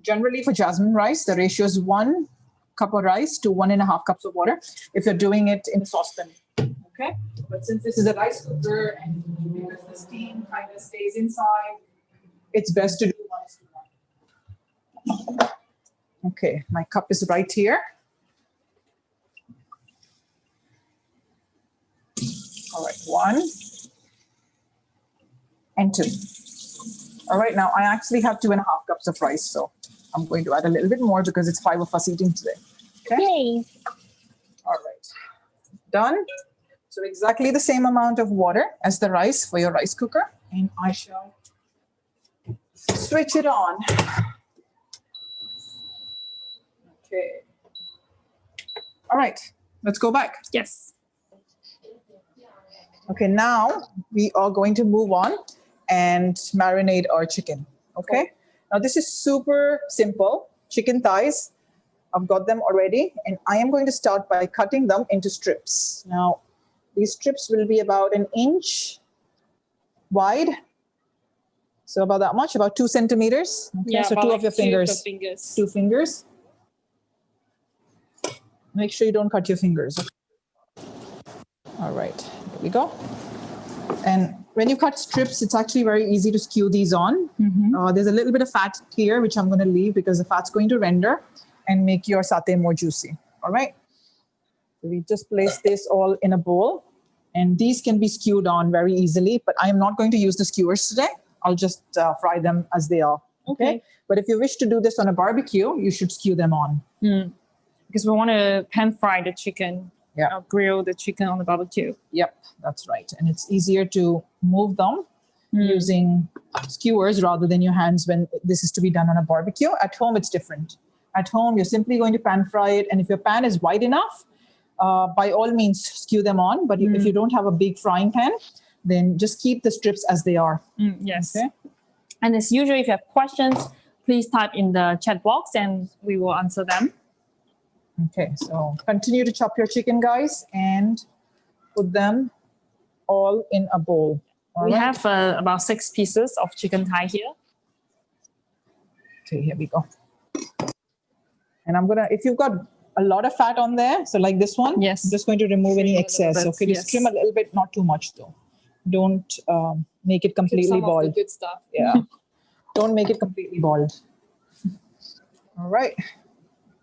Generally for jasmine rice, the ratio is 1 cup of rice to 1.5 cups of water if you're doing it in a saucepan. Okay? But since this is a rice cooker and because the steam kind of stays inside, it's best to do 1:1. Okay, my cup is right here. All right, 1 and 2. All right, now I actually have 2.5 cups of rice, so I'm going to add a little bit more because it's 5 of us eating today. Okay? Yay. All right, done. So exactly the same amount of water as the rice for your rice cooker, and I shall switch it on. Okay. All right, let's go back. Yes. Okay, now we are going to move on and marinate our chicken. Okay. Now this is super simple. Chicken thighs, I've got them already, and I am going to start by cutting them into strips. Now these strips will be about 1 inch wide. So about that much, about 2 centimeters. Okay, Yeah, so about 2 like of your 2 fingers. fingers. 2 fingers. Make sure you don't cut your fingers. All right, here we go. And when you cut strips, it's actually very easy to skew these on. There's a little bit of fat here, which I'm going to leave because the fat's going to render and make your satay more juicy. All right. So we just place this all in a bowl, and these can be skewed on very easily, but I am not going to use the skewers today. I'll just fry them as they are. Okay. But if you wish to do this on a barbecue, you should skew them on. Because we want to pan fry the chicken. Yeah. Grill the chicken on the barbecue. Yep, that's right. And it's easier to move them using skewers rather than your hands when this is to be done on a barbecue. At home, it's different. At home, you're simply going to pan fry it. And if your pan is wide enough, by all means, skew them on. But if you don't have a big frying pan, then just keep the strips as they are. Yes. Okay? And as usual, if you have questions, please type in the chat box and we will answer them. Okay, so continue to chop your chicken, guys, and put them all in a bowl. We have about 6 pieces of chicken thigh here. Okay, here we go. And I'm gonna, if you've got a lot of fat on there, so like this one, Yes. I'm just going to remove any Trim a excess. little bit, Okay, just trim a little bit, not too much though. Don't make it completely Some of bald. the good stuff. Yeah, don't make it completely bald. All right,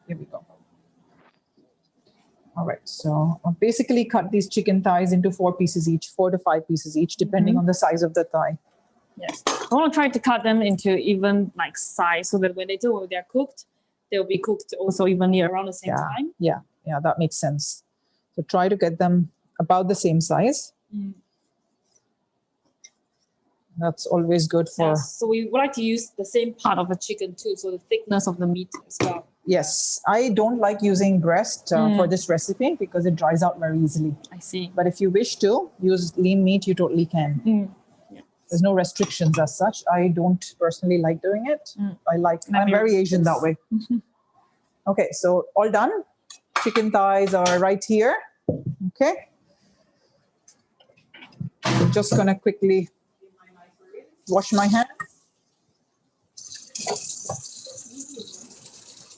here we go. All right, so I'll basically cut these chicken thighs into 4 pieces each, 4 to 5 pieces each, depending on the size of the thigh. Yes. I want to try to cut them into even like size so that when they're cooked, they'll be cooked also evenly around the same time. Yeah, that makes sense. So try to get them about the same size. That's always good for... So we would like to use the same part of the chicken too, so the thickness of the meat as well. Yes, I don't like using breast for this recipe because it dries out very easily. I see. But if you wish to use lean meat, you totally can. There's no restrictions as such. I don't personally like doing it. I'm very Asian that way. Okay, so all done. Chicken thighs are right here. Okay. I'm just going to quickly wash my hands.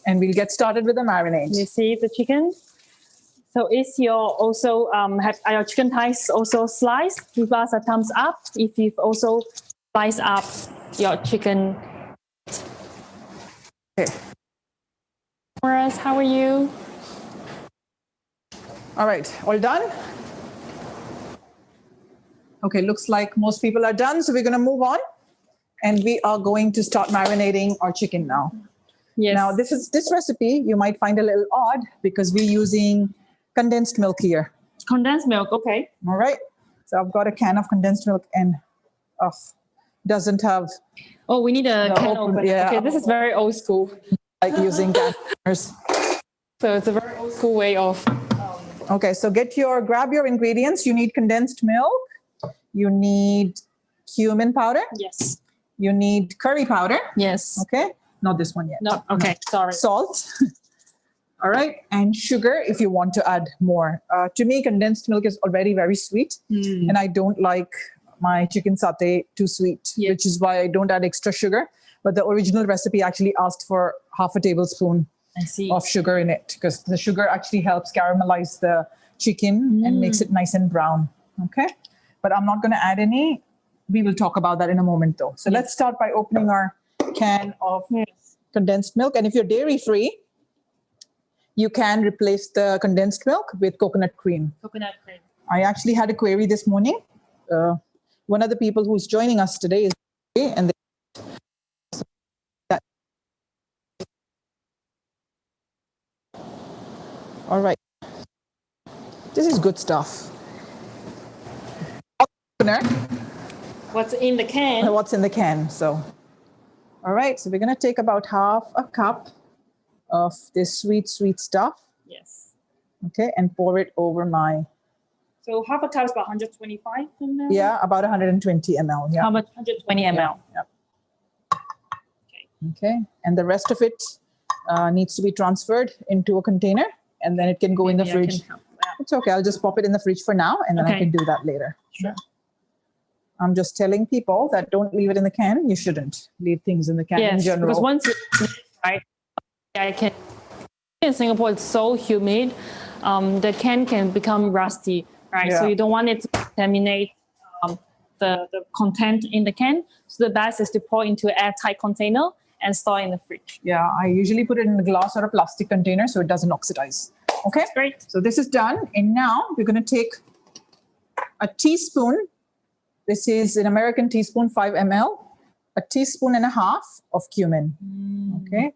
And we'll get started with the marinade. You see the chicken? So is your also are your chicken thighs also sliced? Give us a thumbs up if you've also sliced up your chicken. Okay. Morris, how are you? All right, all done? Okay, looks like most people are done. So we're going to move on. And we are going to start marinating our chicken now. Yes. Now, this recipe, you might find a little odd because we're using condensed milk here. Condensed milk, okay. All right. So I've got a can of condensed milk and doesn't have... Oh, we need a can opener. Yeah. Okay, this is very old school. Like using can openers. So it's a very old school way of... Okay, so grab your ingredients. You need condensed milk. You need cumin powder. Yes. You need curry powder. Yes. Okay. Not this one yet. No, okay, sorry. Salt. All right. And sugar if you want to add more. To me, condensed milk is already very sweet. And I don't like my chicken satay too sweet, which is why I don't add extra sugar. but the original recipe actually asked for half a tablespoon I see. of sugar in it because the sugar actually helps caramelize the chicken and makes it nice and brown. Okay, but I'm not going to add any. We will talk about that in a moment though. So let's start by opening our can of condensed milk. And if you're dairy free, you can replace the condensed milk with coconut cream. Coconut cream. I actually had a query this morning. One of the people who's joining us today is and all right. This is good stuff. What's in the can? What's in the can? So, all right. So we're going to take about half a cup of this sweet stuff. Yes. Okay, and pour it over my. So half a cup is about 125 ml? Yeah, about 120 ml. Yeah. How much? 120 ml. Yeah. Okay, and the rest of it needs to be transferred into a container, and then it can go in the fridge. It's okay. I'll just pop it in the fridge for now, and then I can do that later. Sure. I'm just telling people that don't leave it in the can. You shouldn't leave things in the can in general. Because once right, I can. In Singapore, it's so humid. The can become rusty, right? Yeah. So you don't want it to contaminate the content in the can. So the best is to pour into an airtight container and store in the fridge. Yeah, I usually put it in a glass or a plastic container so it doesn't oxidize. Okay, that's great. So this is done, and now we're going to take a teaspoon. This is an American teaspoon, 5 ml, a teaspoon and a half of cumin. Okay,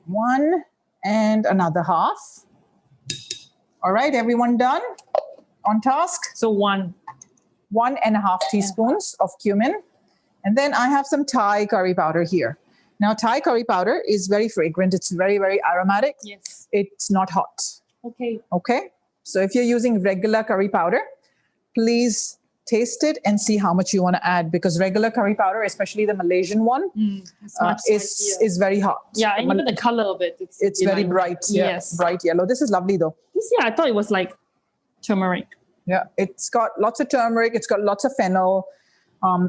1 and another half. All right, everyone done? On task? So 1.5 teaspoons of cumin. And then I have some Thai curry powder here. Now, Thai curry powder is very fragrant. It's very, very aromatic. Yes. It's not hot. Okay. Okay. So if you're using regular curry powder, please taste it and see how much you want to add, because regular curry powder, especially the Malaysian one, is very hot. Yeah, and even the color of it. It's very bright. Yeah, yes. Bright yellow. This is lovely though. I thought it was like turmeric. Yeah, it's got lots of turmeric. It's got lots of fennel.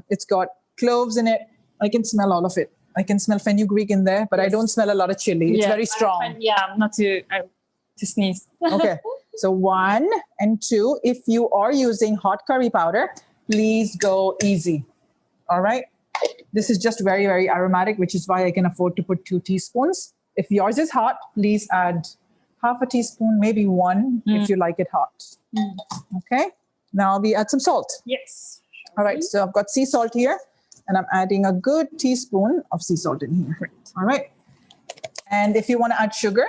It's got cloves in it. I can smell all of it. I can smell fenugreek in there, but I don't smell a lot of chili. It's very strong. Not to sneeze. Okay. So 1 and 2, if you are using hot curry powder, please go easy. All right. This is just very, very aromatic, which is why I can afford to put 2 teaspoons. If yours is hot, please add half a teaspoon, maybe 1 if you like it hot. Okay. Now we add some salt. Yes. All right. So I've got sea salt here, and I'm adding a good teaspoon of sea salt in here. Great. All right. And if you want to add sugar,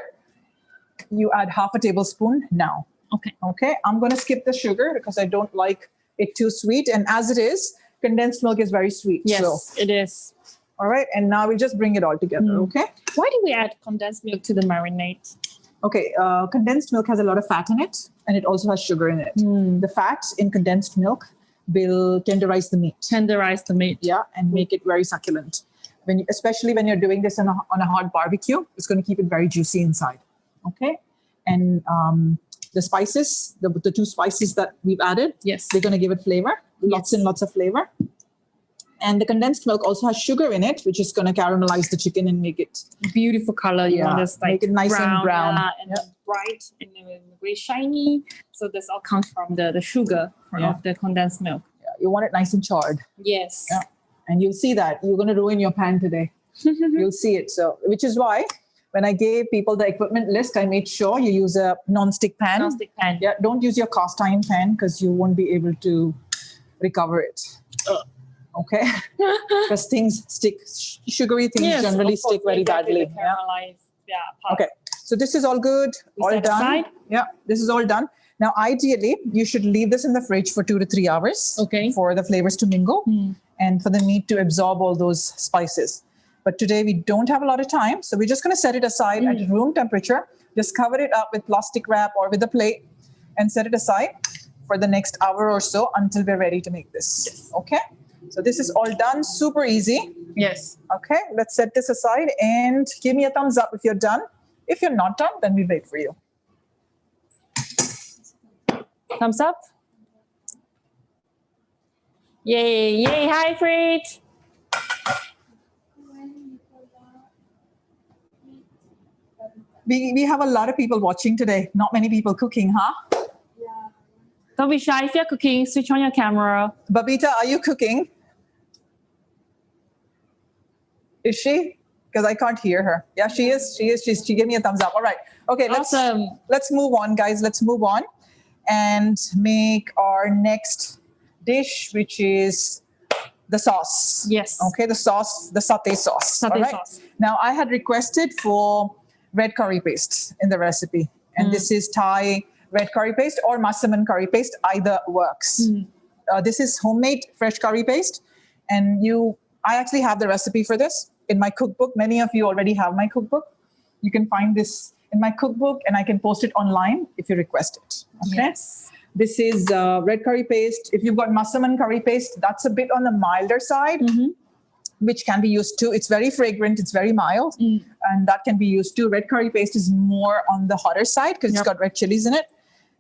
you add half a tablespoon now. Okay. Okay. I'm going to skip the sugar because I don't like it too sweet. And as it is, condensed milk is very sweet. Yes, so. it is. All right. And now we'll just bring it all together. Okay. Why do we add condensed milk to the marinade? Okay. Condensed milk has a lot of fat in it, and it also has sugar in it. The fat in condensed milk will tenderize the meat. Yeah. And make it very succulent. Especially when you're doing this on a hot barbecue, it's going to keep it very juicy inside. Okay. And the spices, the 2 spices that we've added, they're going to give it flavor, lots and lots of flavor. And the condensed milk also has sugar in it, which is going to caramelize the chicken and make it beautiful color. You want this like make it nice and brown, and bright and very shiny. So this all comes from the sugar of the condensed milk. Yeah. You want it nice and charred. Yes. Yeah. And you'll see that you're going to ruin your pan today. You'll see it. So, which is why when I gave people the equipment list, I made sure you use a non-stick pan. Non-stick pan. Yeah. Don't use your cast iron pan because you won't be able to recover it. Okay. Because things stick, sugary things generally stick very badly. Okay. So this is all good. All done. Aside? Yeah. This is all done. Now, ideally, you should leave this in the fridge for 2 to 3 hours. Okay. For the flavors to mingle and for the meat to absorb all those spices. But today we don't have a lot of time. So we're just going to set it aside at room temperature. Just cover it up with plastic wrap or with a plate and set it aside for the next hour or so until we're ready to make this. Yes. Okay. So this is all done. Super easy. Yes. Okay. Let's set this aside and give me a thumbs up if you're done. If you're not done, then we'll wait for you. Thumbs up. Yay. Yay. Hi, Fritz. We have a lot of people watching today. Not many people cooking, huh? Don't be shy. If you're cooking, switch on your camera. Babita, are you cooking? Is she? Because I can't hear her. Yeah, she is. She gave me a thumbs up. All right. Okay, Awesome. let's move on, guys. Let's move on and make our next dish, which is the sauce. Yes. Okay, the sauce, the satay sauce. Satay all right? sauce. Now, I had requested for red curry paste in the recipe. And this is Thai red curry paste or Massaman curry paste. Either works. This is homemade fresh curry paste. And I actually have the recipe for this in my cookbook. Many of you already have my cookbook. You can find this in my cookbook and I can post it online if you request it. Okay. Yes. This is red curry paste. If you've got Massaman curry paste, that's a bit on the milder side, which can be used too. It's very fragrant. It's very mild. And that can be used too. Red curry paste is more on the hotter side because it's got red chilies in it.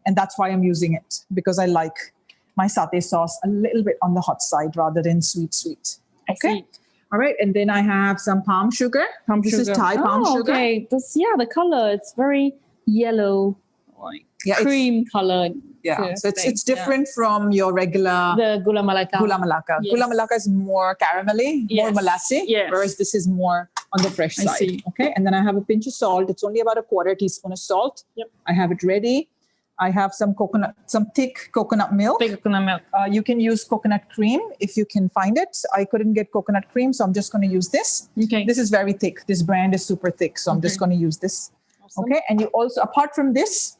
And that's why I'm using it, because I like my satay sauce a little bit on the hot side rather than sweet. I see. All right. And then I have some palm sugar. This is Thai palm sugar. Okay. The color, it's very yellow, like cream color. Yeah. So it's different from your regular the gula melaka. Gula melaka. Yes. Gula melaka is more caramelly, more molassy, Yes. whereas this is more on the fresh side. see. Okay. And then I have a pinch of salt. It's only about a quarter teaspoon of salt. Yep. I have it ready. I have some thick coconut milk. Thick coconut milk. You can use coconut cream if you can find it. I couldn't get coconut cream, so I'm just going to use this. Okay. This is very thick. This brand is super thick, so I'm just going to use this. Awesome. Okay. And you also, apart from this,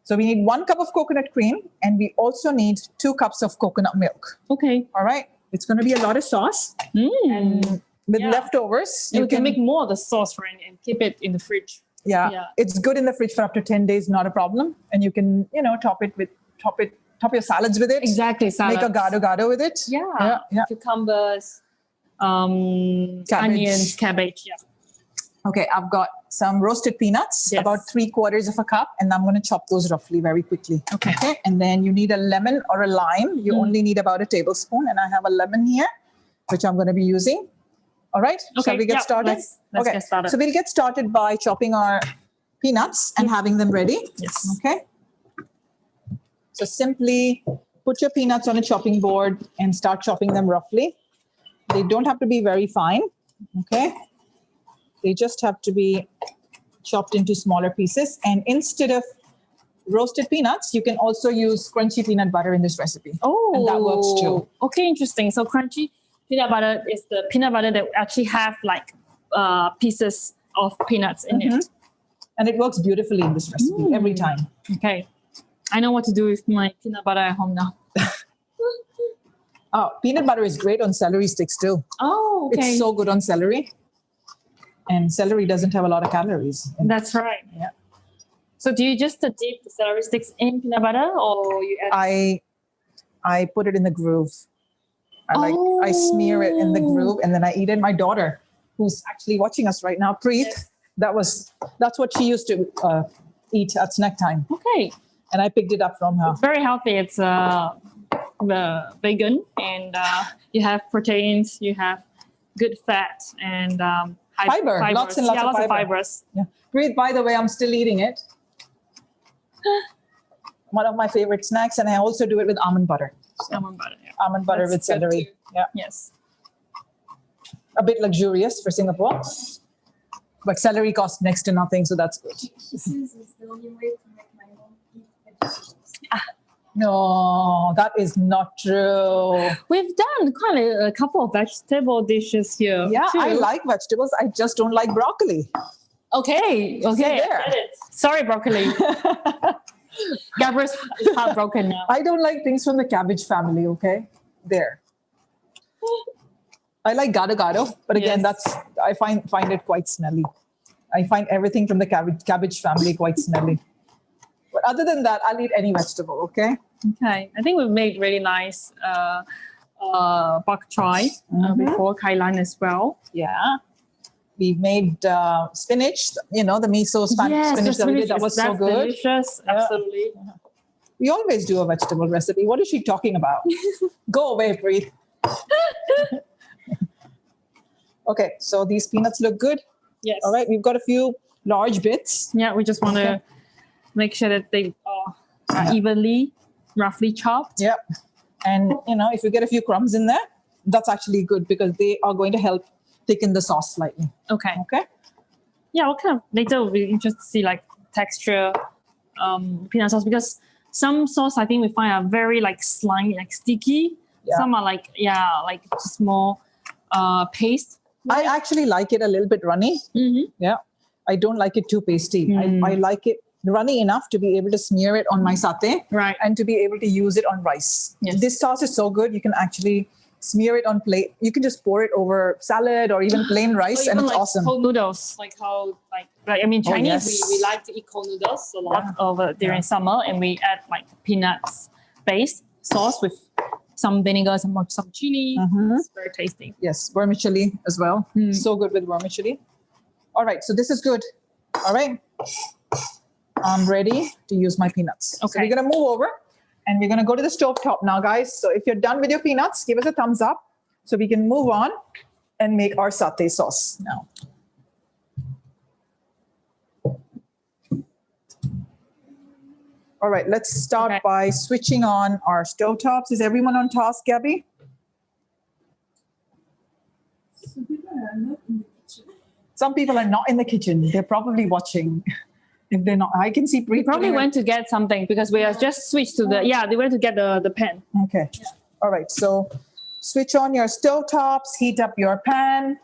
so we need 1 cup of coconut cream and we also need 2 cups of coconut milk. Okay. All right. It's going to be a lot of sauce. And with leftovers, you can make more of the sauce, right, and keep it in the fridge. Yeah. It's good in the fridge for up to 10 days, not a problem. And you can, top your salads with it. Exactly. Salads. Make a gado with it. Yeah. Cucumbers, onions, cabbage. Yeah. Okay, I've got some roasted peanuts, about 3/4 of a cup, and I'm going to chop those roughly very quickly. Okay. And then you need a lemon or a lime. You only need about a tablespoon, and I have a lemon here, which I'm going to be using. All right. Okay. Shall we get started? Let's get started. So we'll get started by chopping our peanuts and having them ready. Yes. Okay. So simply put your peanuts on a chopping board and start chopping them roughly. They don't have to be very fine. Okay. They just have to be chopped into smaller pieces. And instead of roasted peanuts, you can also use crunchy peanut butter in this recipe. Oh. And that works too. Okay, interesting. So crunchy peanut butter is the peanut butter that actually have like pieces of peanuts in it. And it works beautifully in this recipe every time. Okay. I know what to do with my peanut butter at home now. Oh, peanut butter is great on celery sticks too. Oh, okay. It's so good on celery. And celery doesn't have a lot of calories. That's right. Yeah. So do you just dip the celery sticks in peanut butter, or you add? I put it in the groove. I smear it in the groove and then I eat it. My daughter, who's actually watching us right now, Preet, that's what she used to eat at snack time. Okay. And I picked it up from her. It's very healthy. It's the vegan, and you have proteins, you have good fat, and fiber. Fibers. Lots and lots of fibers. Yeah. Preet, by the way, I'm still eating it. One of my favorite snacks, and I also do it with almond butter. Almond butter. Yeah. Almond butter with celery. Yeah. Yes. A bit luxurious for Singapore, but celery costs next to nothing, so that's good. This is the only way to make my mom eat vegetables. No, that is not true. We've done quite a couple of vegetable dishes here. Yeah, too. I like vegetables. I just don't like broccoli. Okay. there. I get it. Sorry, broccoli. Gabriel's heartbroken now. I don't like things from the cabbage family, okay? There. I like gado, but again, I find it quite smelly. I find everything from the cabbage family quite smelly. But other than that, I'll eat any vegetable, okay? Okay. I think we've made really nice bok choy before, kailan as well. Yeah. We made spinach, the miso spinach that we did. That was so good. Delicious. Yeah. Absolutely. We always do a vegetable recipe. What is she talking about? Go away, Preet. Okay, so these peanuts look good. Yes. All right, we've got a few large bits. Yeah, we just want to Okay. make sure that they are Yeah. evenly, roughly chopped. Yep. And if you get a few crumbs in there, that's actually good because they are going to help thicken the sauce slightly. Okay. Okay. Yeah, what kind of later we'll be interested to see like texture peanut sauce because some sauce I think we find are very like slimy, like sticky. Yeah. Some are like just more paste. I actually like it a little bit runny. Mm-hmm. Yeah. I don't like it too pasty. I like it runny enough to be able to smear it on my satay. Right. And to be able to use it on rice. Yes. This sauce is so good. You can actually smear it on plate. You can just pour it over salad or even plain rice, and Even it's like awesome. cold noodles, like how I mean Chinese yes. we like to eat cold noodles a lot over during summer, and we add like peanuts based sauce with some vinegar, some chili. It's very tasty. Yes, vermicelli as well. So good with vermicelli. All right, so this is good. All right. I'm ready to use my peanuts. So Okay. we're going to move over and we're going to go to the stove top now, guys. So if you're done with your peanuts, give us a thumbs up so we can move on and make our satay sauce now. All right, let's start by switching on our stove tops. Is everyone on task, Gabby? Some people are not in the kitchen. They're probably watching. If they're not, I can see. We probably went to get something because we have just switched to they went to get the pan. Okay. All right. So switch on your stove tops, heat up your pan.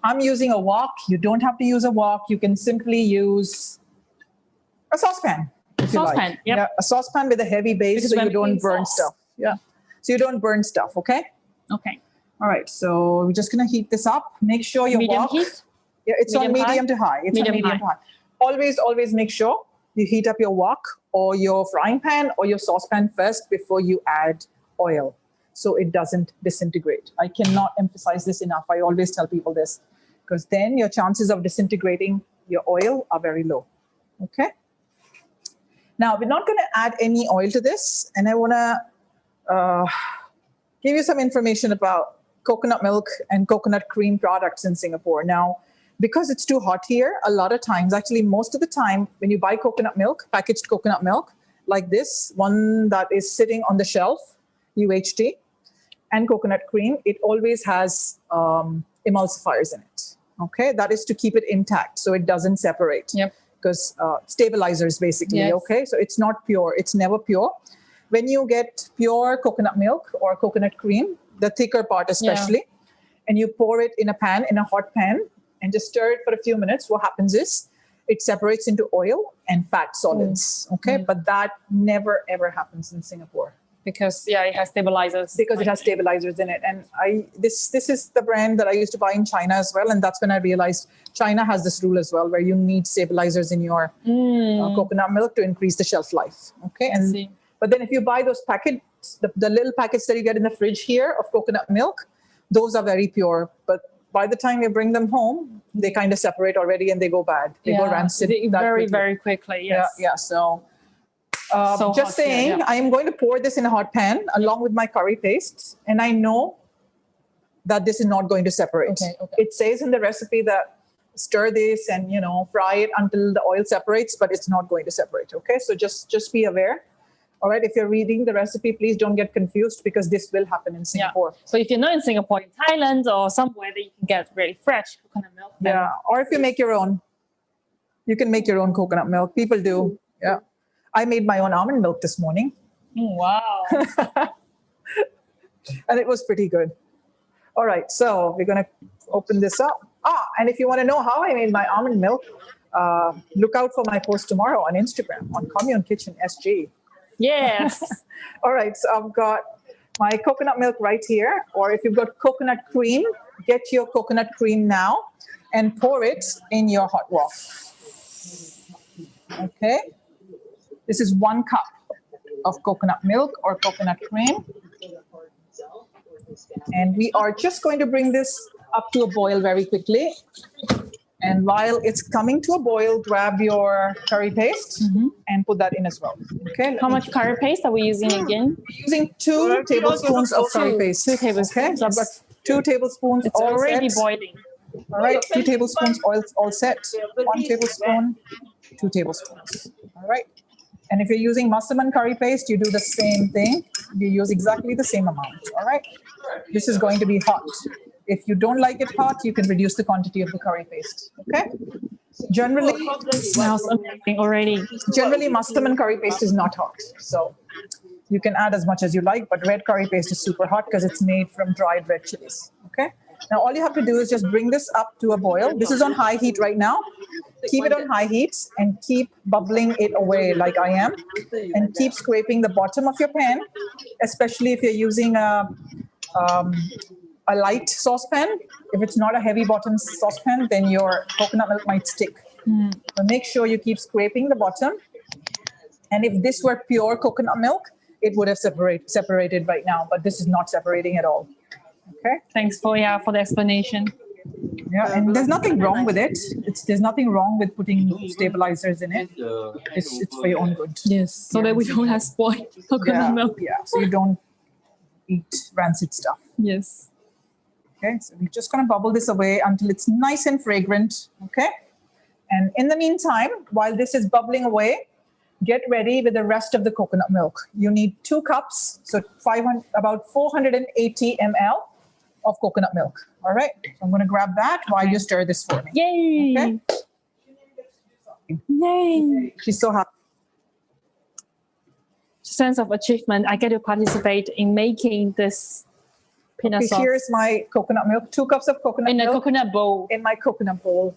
I'm using a wok. You don't have to use a wok. You can simply use a saucepan. If you Saucepan, like. yep. Yeah, a saucepan with a heavy base Because so we're you don't making burn sauce. stuff. Yeah. So you don't burn stuff, okay? Okay. All right. So we're just going to heat this up. Make sure your Medium wok. heat? Yeah, it's on Medium high? medium to high. It's on Medium medium to high. high. Always make sure you heat up your wok or your frying pan or your saucepan first before you add oil so it doesn't disintegrate. I cannot emphasize this enough. I always tell people this because then your chances of disintegrating your oil are very low. Okay? Now, we're not going to add any oil to this, and I want to give you some information about coconut milk and coconut cream products in Singapore. Now, because it's too hot here, a lot of times, actually most of the time, when you buy coconut milk, packaged coconut milk, like this one that is sitting on the shelf, UHT, and coconut cream, it always has emulsifiers in it. Okay, that is to keep it intact so it doesn't separate. Yep. Because stabilizers basically, Yes. okay? So it's not pure, it's never pure. When you get pure coconut milk or coconut cream, the thicker part especially, and you pour it in a pan, in a hot pan, and just stir it for a few minutes, what happens is it separates into oil and fat solids, okay? But that never ever happens in Singapore. Because it has stabilizers. Because it has stabilizers in it. And this is the brand that I used to buy in China as well. And that's when I realized China has this rule as well, where you need stabilizers in your coconut milk to increase the shelf life. Okay. And but then if you buy those packets, the little packets that you get in the fridge here of coconut milk, those are very pure. But by the time you bring them home, they kind of separate already and they go bad. They go rancid. Very quickly. Yes. Yeah. So So just hot saying, here, I am going to pour this in a hot pan along with my curry paste. And I know that this is not going to separate. Okay. It says in the recipe that stir this and, fry it until the oil separates, but it's not going to separate. Okay. So just be aware. All right. If you're reading the recipe, please don't get confused because this will happen in Singapore. So if you're not in Singapore, in Thailand or somewhere that you can get really fresh coconut milk. Yeah. Or if you make your own, you can make your own coconut milk. People do. Yeah. I made my own almond milk this morning. Wow. And it was pretty good. All right, so we're going to open this up. And if you want to know how I made my almond milk, look out for my post tomorrow on Instagram on Commune Kitchen SG. Yes. All right, so I've got my coconut milk right here. Or if you've got coconut cream, get your coconut cream now and pour it in your hot wok. Okay. This is 1 cup of coconut milk or coconut cream. And we are just going to bring this up to a boil very quickly. And while it's coming to a boil, grab your curry paste and put that in as well. Okay. How much curry paste are we using again? We're using 2 tablespoons of curry paste. 2 tablespoons. Okay. So I've got 2 tablespoons. It's all already set. boiling. All right, 2 tablespoons oil, all set. 1 tablespoon, 2 tablespoons. All right. And if you're using massaman curry paste, you do the same thing. You use exactly the same amount. All right. This is going to be hot. If you don't like it hot, you can reduce the quantity of the curry paste. Okay. Generally, Smells amazing already. generally massaman curry paste is not hot. So you can add as much as you like, but red curry paste is super hot because it's made from dried red chilies. Okay. Now all you have to do is just bring this up to a boil. This is on high heat right now. Keep it on high heat and keep bubbling it away like I am, and keep scraping the bottom of your pan, especially if you're using a light saucepan. If it's not a heavy bottom saucepan, then your coconut milk might stick. But make sure you keep scraping the bottom. And if this were pure coconut milk, it would have separated right now, but this is not separating at all. Okay. Thanks for the explanation. Yeah, and there's nothing wrong with it. There's nothing wrong with putting stabilizers in it. It's for your own good. Yes, so that we don't have spoiled coconut milk. Yeah, so you don't eat rancid stuff. Yes. Okay, so we're just going to bubble this away until it's nice and fragrant. Okay, and in the meantime, while this is bubbling away, get ready with the rest of the coconut milk. You need 2 cups, so about 480 ml of coconut milk. All right, so I'm going to grab that while you stir this for me. Yay! Okay? Yay! She's so happy. Sense of achievement. I get to participate in making this peanut Okay, sauce here's my coconut milk. 2 cups of coconut in a milk coconut bowl. in my coconut bowl.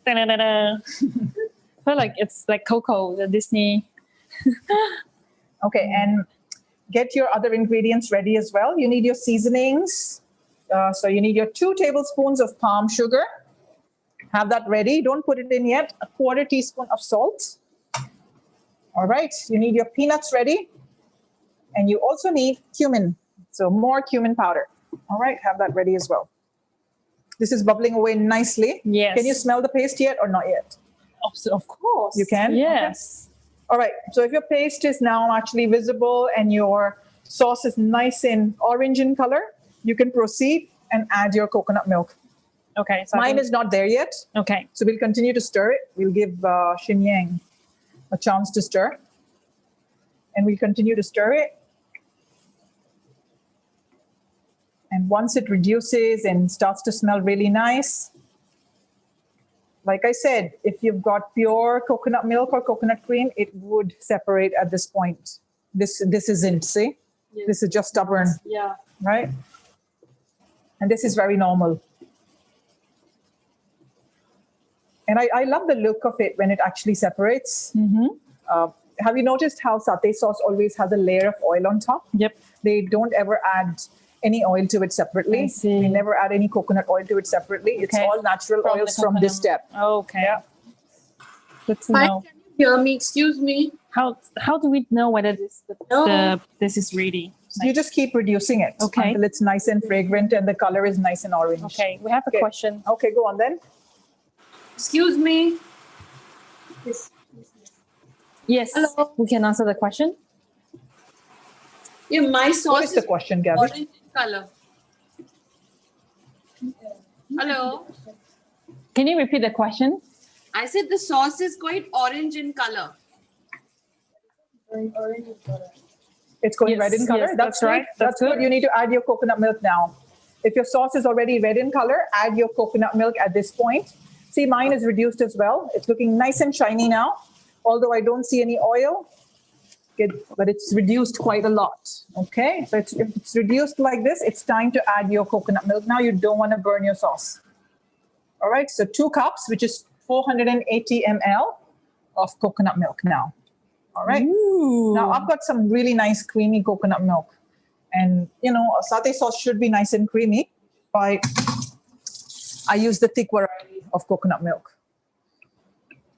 Da-da-da-da. I feel like it's like Coco, the Disney. Okay, and get your other ingredients ready as well. You need your seasonings. So you need your 2 tablespoons of palm sugar. Have that ready. Don't put it in yet. A 1/4 teaspoon of salt. All right. You need your peanuts ready. And you also need cumin. So more cumin powder. All right. Have that ready as well. This is bubbling away nicely. Yes. Can you smell the paste yet or not yet? Of course. You can? Yes. All right. So if your paste is now actually visible and your sauce is nice and orange in color, you can proceed and add your coconut milk. Okay. So Mine is not there yet. okay. So we'll continue to stir it. We'll give Xin Yang a chance to stir. And we'll continue to stir it. And once it reduces and starts to smell really nice, like I said, if you've got pure coconut milk or coconut cream, it would separate at this point. This isn't, see? Yes. This is just stubborn, Yeah. right? And this is very normal. And I love the look of it when it actually separates. Have you noticed how satay sauce always has a layer of oil on top? Yep. They don't ever add any oil to it separately. I see. They never add any coconut oil to it separately. It's Okay. all natural From the oils from this coconut. step. Okay. Yeah. Good to Hi, know. can you hear me? Excuse me. How do we know whether this is ready? You just keep reducing it Okay. until it's nice and fragrant and the color is nice and orange. Okay. We have a Okay. question. Okay, go on then. Excuse me. Yes. Hello. We can answer the question. Yeah, my What sauce is the question, Gabby? orange in color. Hello. Can you repeat the question? I said the sauce is quite orange in color. It's going Yes, red in color. yes, that's good. right. That's good. good. You need to add your coconut milk now. If your sauce is already red in color, add your coconut milk at this point. See, mine is reduced as well. It's looking nice and shiny now, although I don't see any oil. But it's reduced quite a lot. Okay, so if it's reduced like this, it's time to add your coconut milk. Now you don't want to burn your sauce. All right, so 2 cups, which is 480 ml of coconut milk now. All right. Ooh. Now I've got some really nice creamy coconut milk. And, you know, a satay sauce should be nice and creamy. I use the thick variety of coconut milk.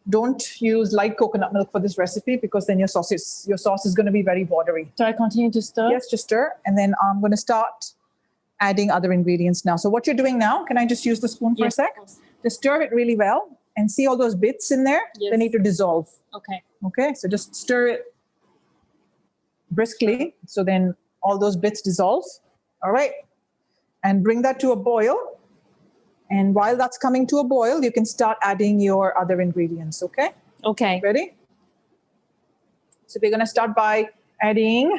Don't use light coconut milk for this recipe because then your sauce is going to be very watery. So I continue to stir? Yes, just stir. And then I'm going to start adding other ingredients now. So what you're doing now, can I just use the spoon for a Yes, sec? of course. Just stir it really well and see all those bits in there? Yes. They need to dissolve. Okay. Okay, so just stir it briskly so then all those bits dissolve. All right. And bring that to a boil. And while that's coming to a boil, you can start adding your other ingredients, okay? Okay. Ready? So we're going to start by adding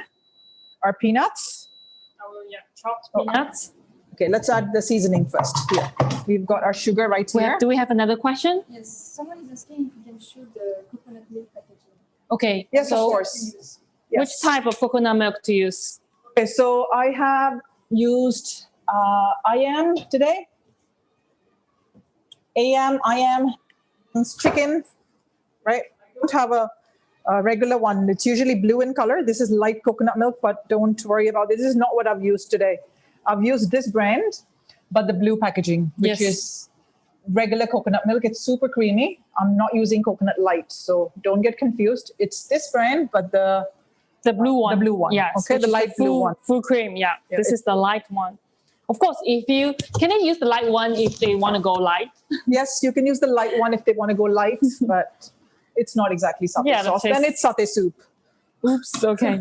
our peanuts. Chopped peanuts. Okay, let's add the seasoning first. Here, we've got our sugar right here. Do we have another question? Yes, someone is asking if you can shoot the coconut milk packaging. Okay. Yes, so of course. Yes. Which type of coconut milk to use? Okay, so I have used IM today. IM, it's chicken, right? I don't have a regular one. It's usually blue in color. This is light coconut milk, but don't worry about this. This is not what I've used today. I've used this brand, but the blue packaging, which is regular coconut milk. It's super creamy. I'm not using coconut light, so don't get confused. It's this brand, but the blue one. The blue one. Yeah. Okay, the light blue one. Full cream. Yeah. This is the light one. Of course, can they use the light one if they want to go light? Yes, you can use the light one if they want to go light, but it's not exactly satay sauce. Then it's satay soup. Oops. Okay.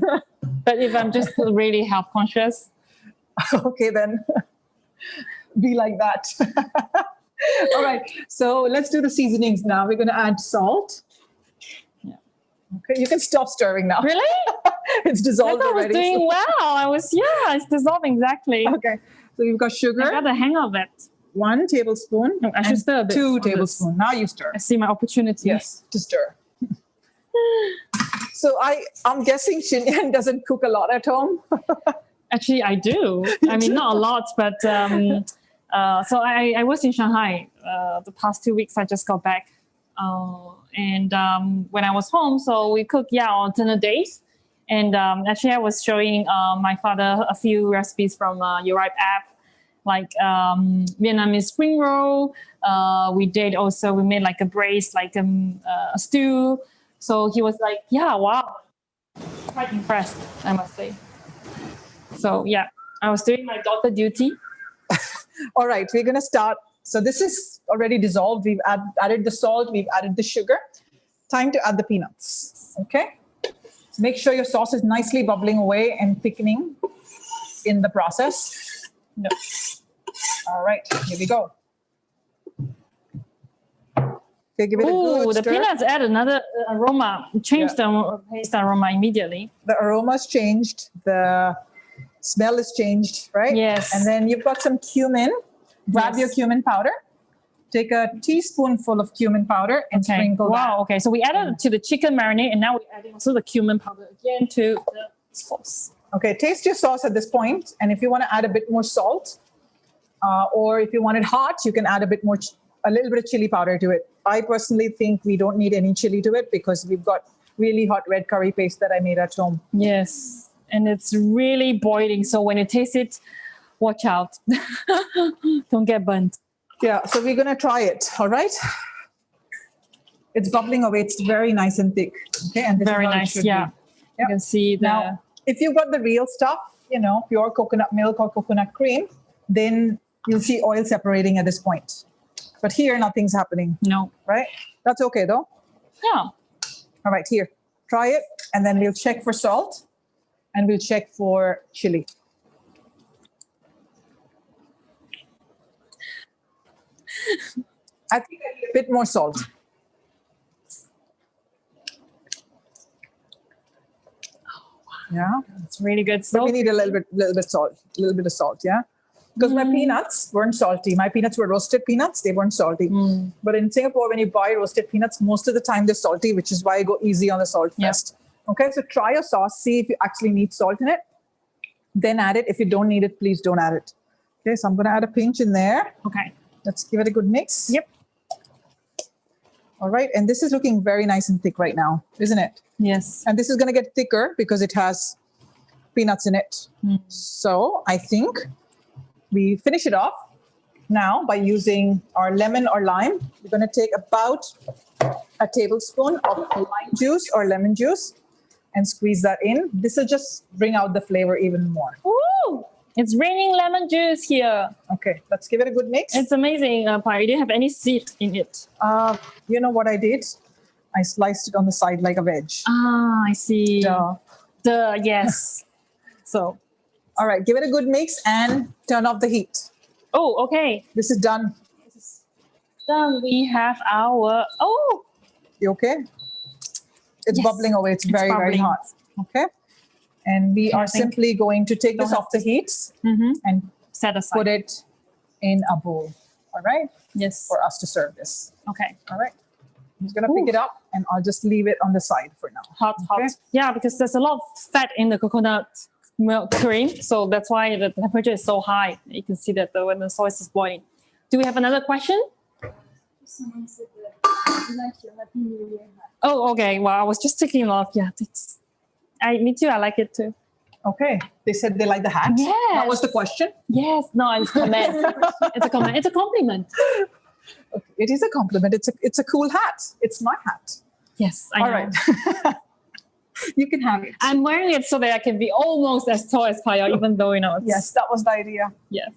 But if I'm just really health conscious. Okay, then be like that. All right. So let's do the seasonings now. We're going to add salt. Yeah. Okay, you can stop stirring now. Really? It's dissolved already. I was doing well. It's dissolved exactly. Okay. So you've got sugar. I got the hang of it. 1 tablespoon. No, I should stir a bit 2 on this. tablespoons. Now you stir. I see my opportunity. Yes, to stir. So I'm guessing Shinyan doesn't cook a lot at home. Actually, I do. I mean, not a lot, but so I was in Shanghai the past 2 weeks. I just got back. And when I was home, so we cook, on alternate days. And actually, I was showing my father a few recipes from YoRipe app, like Vietnamese spring roll. We made like a braised, like a stew. So he was like, wow, quite impressed, I must say. So I was doing my daughter duty. All right, we're going to start. So this is already dissolved. We've added the salt. We've added the sugar. Time to add the peanuts. Okay. Make sure your sauce is nicely bubbling away and thickening in the process. No. All right, here we go. Okay, give it a good The stir. peanuts add another aroma. Change the taste aroma immediately. The aroma's changed. The smell is changed, right? Yes. And then you've got some cumin. Grab your cumin powder. Take a teaspoonful of cumin powder and sprinkle that. Okay. So we added to the chicken marinade, and now we're adding also the cumin powder again to the sauce. Okay, taste your sauce at this point, and if you want to add a bit more salt, or if you want it hot, you can add a little bit of chili powder to it. I personally think we don't need any chili to it because we've got really hot red curry paste that I made at home. Yes, and it's really boiling. So when you taste it, watch out. Don't get burnt. Yeah, so we're going to try it, all right? It's bubbling away. It's very nice and thick. Okay, and this Very is how it nice, should yeah. be. You can see the... Now, if you've got the real stuff, pure coconut milk or coconut cream, then you'll see oil separating at this point. But here, nothing's happening. No. Right? That's okay, though. Yeah. All right, here. Try it, and then we'll check for salt, and we'll check for chili. I think I need a bit more salt. Yeah, It's really good. but So we need a little bit of salt, yeah? Because my peanuts weren't salty. My peanuts were roasted peanuts. They weren't salty. But in Singapore, when you buy roasted peanuts, most of the time they're salty, which is why I go easy on the salt first. Okay, so try your sauce. See if you actually need salt in it. Then add it. If you don't need it, please don't add it. Okay, so I'm going to add a pinch in there. Okay. Let's give it a good mix. Yep. All right, and this is looking very nice and thick right now, isn't it? Yes. And this is going to get thicker because it has peanuts in it. So I think we finish it off now by using our lemon or lime. We're going to take about a tablespoon of lime juice or lemon juice and squeeze that in. This will just bring out the flavor even more. Ooh, it's raining lemon juice here. Okay, let's give it a good mix. It's amazing, Pai. You didn't have any seed in it. You know what I did? I sliced it on the side like a veg. Ah, I see. Duh. Yes. So. All right, give it a good mix and turn off the heat. Oh, okay. This is done. Then we have our, oh, You okay? It's Yes. bubbling away. It's very, very bubbling. hot. Okay. And we Okay, I are think- simply going to take this Don't off the heat and set aside. put it in a bowl. All right. Yes. For us to serve this. Okay. All right. I'm just going to pick it up and I'll just leave it on the side for now. Hot. Okay. Yeah, because there's a lot of fat in the coconut milk cream. So that's why the temperature is so high. You can see that when the sauce is boiling. Do we have another question? Someone said that you like your Happy New Year hat. Oh, okay. Well, I was just taking it off. Yeah, thanks. Me too. I like it too. Okay. They said they like the hat. Yes. That was the question. Yes. No, it's a comment. It's a comment. It's a compliment. Okay. It is a compliment. It's a cool hat. It's my hat. Yes, I All know. right. You can have it. I'm wearing it so that I can be almost as tall as Payal, even though you know. It's, Yes, that was the idea. Yes.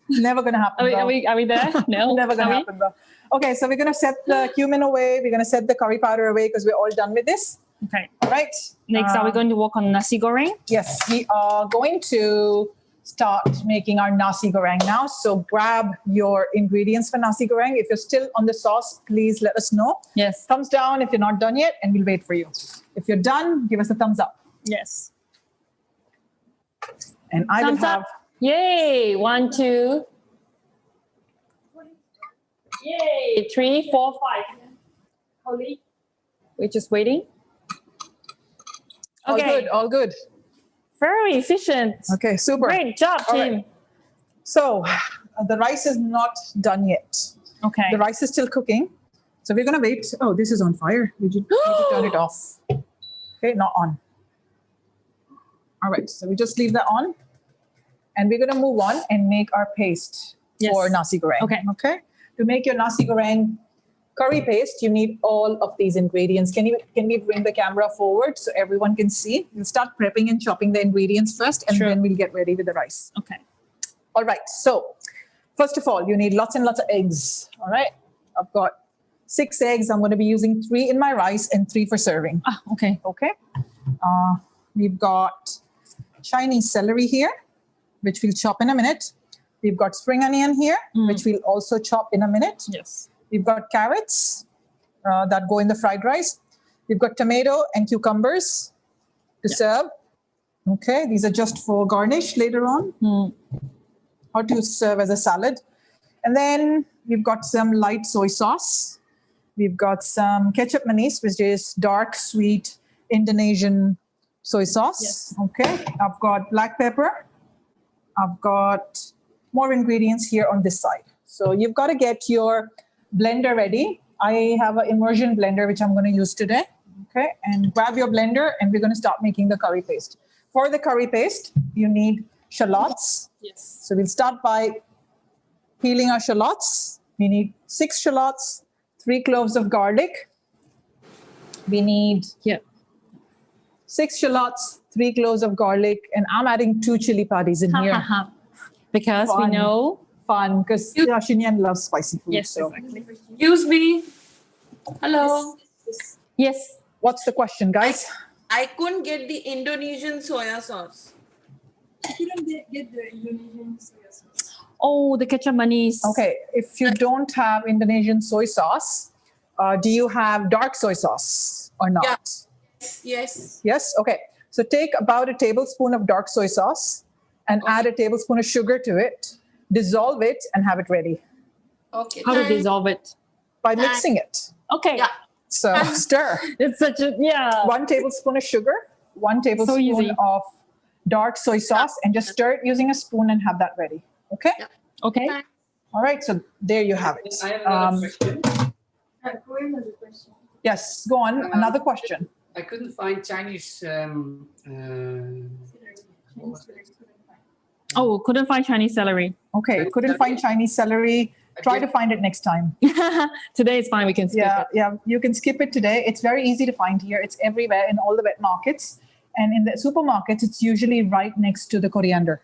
Never going to happen. Are we there? No. Never going to Are we? happen though. Okay, so we're going to set the cumin away. We're going to set the curry powder away because we're all done with this. Okay. All right. Next, are we going to work on Nasi Goreng? Yes, we are going to start making our Nasi Goreng now. So grab your ingredients for Nasi Goreng. If you're still on the sauce, please let us know. Yes. Thumbs down if you're not done yet, and we'll wait for you. If you're done, give us a thumbs up. Yes. And I will Thumbs have... up. Yay. 1, 2. Yay. 3, 4, 5. Holy. We're just waiting. All Okay. good, all good. Very efficient. Okay, super. Great job, All team. right. So the rice is not done yet. Okay. The rice is still cooking. So we're going to wait. Oh, this is on fire. We need to turn it off. Okay, not on. All right, so we just leave that on. And we're going to move on and make our paste Yes. for Nasi Goreng. Okay. Okay. To make your Nasi Goreng curry paste, you need all of these ingredients. Can we bring the camera forward so everyone can see? We'll start prepping and chopping the ingredients first, and Sure. then we'll get ready with the rice. Okay. All right. So first of all, you need lots and lots of eggs. All right. I've got 6 eggs. I'm going to be using 3 in my rice and 3 for serving. Ah, okay. Okay. We've got Chinese celery here, which we'll chop in a minute. We've got spring onion here, which we'll also chop in a minute. Yes. We've got carrots that go in the fried rice. We've got tomato and cucumbers to serve. Okay. These are just for garnish later on, or to serve as a salad. And then we've got some light soy sauce. We've got some ketchup manis, which is dark, sweet Indonesian soy sauce. Yes. Okay. I've got black pepper. I've got more ingredients here on this side. So you've got to get your blender ready. I have an immersion blender, which I'm going to use today. Okay. And grab your blender and we're going to start making the curry paste. For the curry paste, you need shallots. Yes. So we'll start by peeling our shallots. We need 6 shallots, 3 cloves of garlic. We need 6 shallots, 3 cloves of garlic, and I'm adding 2 chili patties in here. Because Fun. we know. Fun, because Shinyan loves spicy food. Yes, so. exactly. Excuse me. Hello. Yes. What's the question, guys? I couldn't get the Indonesian soya sauce. I couldn't get the Indonesian soya sauce. Oh, the ketchup manis. Okay, if you don't have Indonesian soy sauce, do you have dark soy sauce or not? Yeah. Yes. Yes? Okay. So take about a tablespoon of dark soy sauce and add a tablespoon of sugar to it, dissolve it, and have it ready Okay. How to dissolve it? by mixing it. Okay. Yeah. So stir. It's such a, 1 tablespoon of sugar, 1 tablespoon easy. of dark soy sauce, and just stir it using a spoon and have that ready. Okay? Yeah. Okay. All right. So there you have it. I have another question. Corinne has a question. Yes, go on. Another question. I couldn't find Chinese. Oh, couldn't find Chinese celery. Okay, couldn't find Chinese celery. Try to find it next time. Today is fine. We can skip it. Yeah, you can skip it today. It's very easy to find here. It's everywhere in all the wet markets. And in the supermarkets, it's usually right next to the coriander.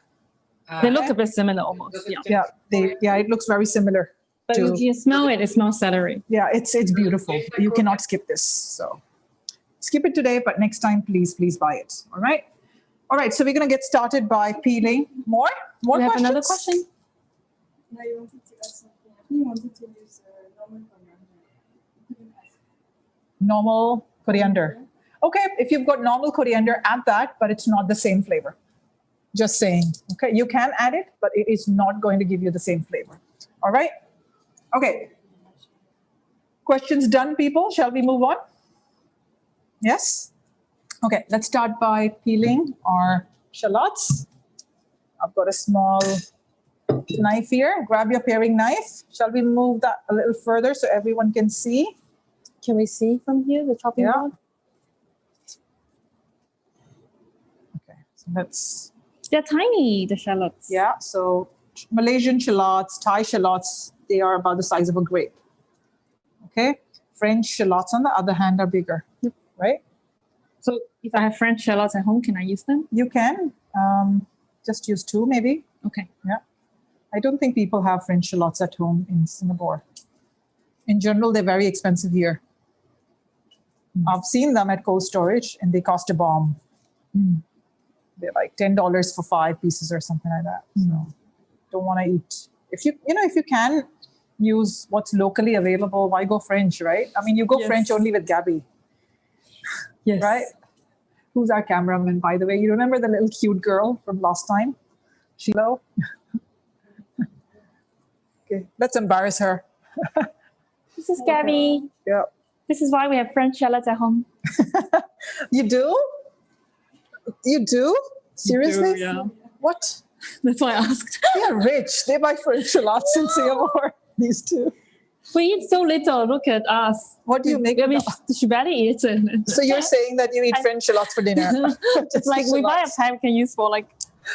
They look a bit similar almost. Yeah. Yeah, it looks very similar. But to- if you smell it, it smells celery. Yeah, it's beautiful. You cannot skip this. So skip it today, but next time, please buy it. All right. All right. So we're going to get started by peeling. More We have questions? another question? Now you wanted to add something. I think you wanted to use Normal coriander. Okay, if you've got normal coriander, add that, but it's not the same flavor. Just saying. Okay, you can add it, but it is not going to give you the same flavor. All right? Okay. Questions done, people? Shall we move on? Yes? Okay, let's start by peeling our shallots. I've got a small knife here. Grab your paring knife. Shall we move that a little further so everyone can see? Can we see from here the chopping Yeah. board? Okay, so let's, They're tiny, the shallots. yeah, so Malaysian shallots, Thai shallots, they are about the size of a grape. Okay, French shallots, on the other hand, are bigger, right? So if I have French shallots at home, can I use them? You can just use 2 maybe. Okay. Yeah. I don't think people have French shallots at home in Singapore. In general, they're very expensive here. I've seen them at cold storage and they cost a bomb. They're like $10 for 5 pieces or something like that. So don't want to eat. If you can use what's locally available, why go French, right? I mean, you go Yes. French only with Gabby, Yes. right? Who's our cameraman, by the way? You remember the little cute girl from last time? Sheila? Okay, let's embarrass her. This is Gabby. Yeah. This is why we have French shallots at home. You do? You do? Seriously? Yeah. What? That's why I asked. They're rich. They buy French shallots in Singapore. These two. We eat so little. Look at us. What do you make? I mean, she barely eats it. So you're saying that you eat French shallots for dinner? It's like we buy a pack we can use for like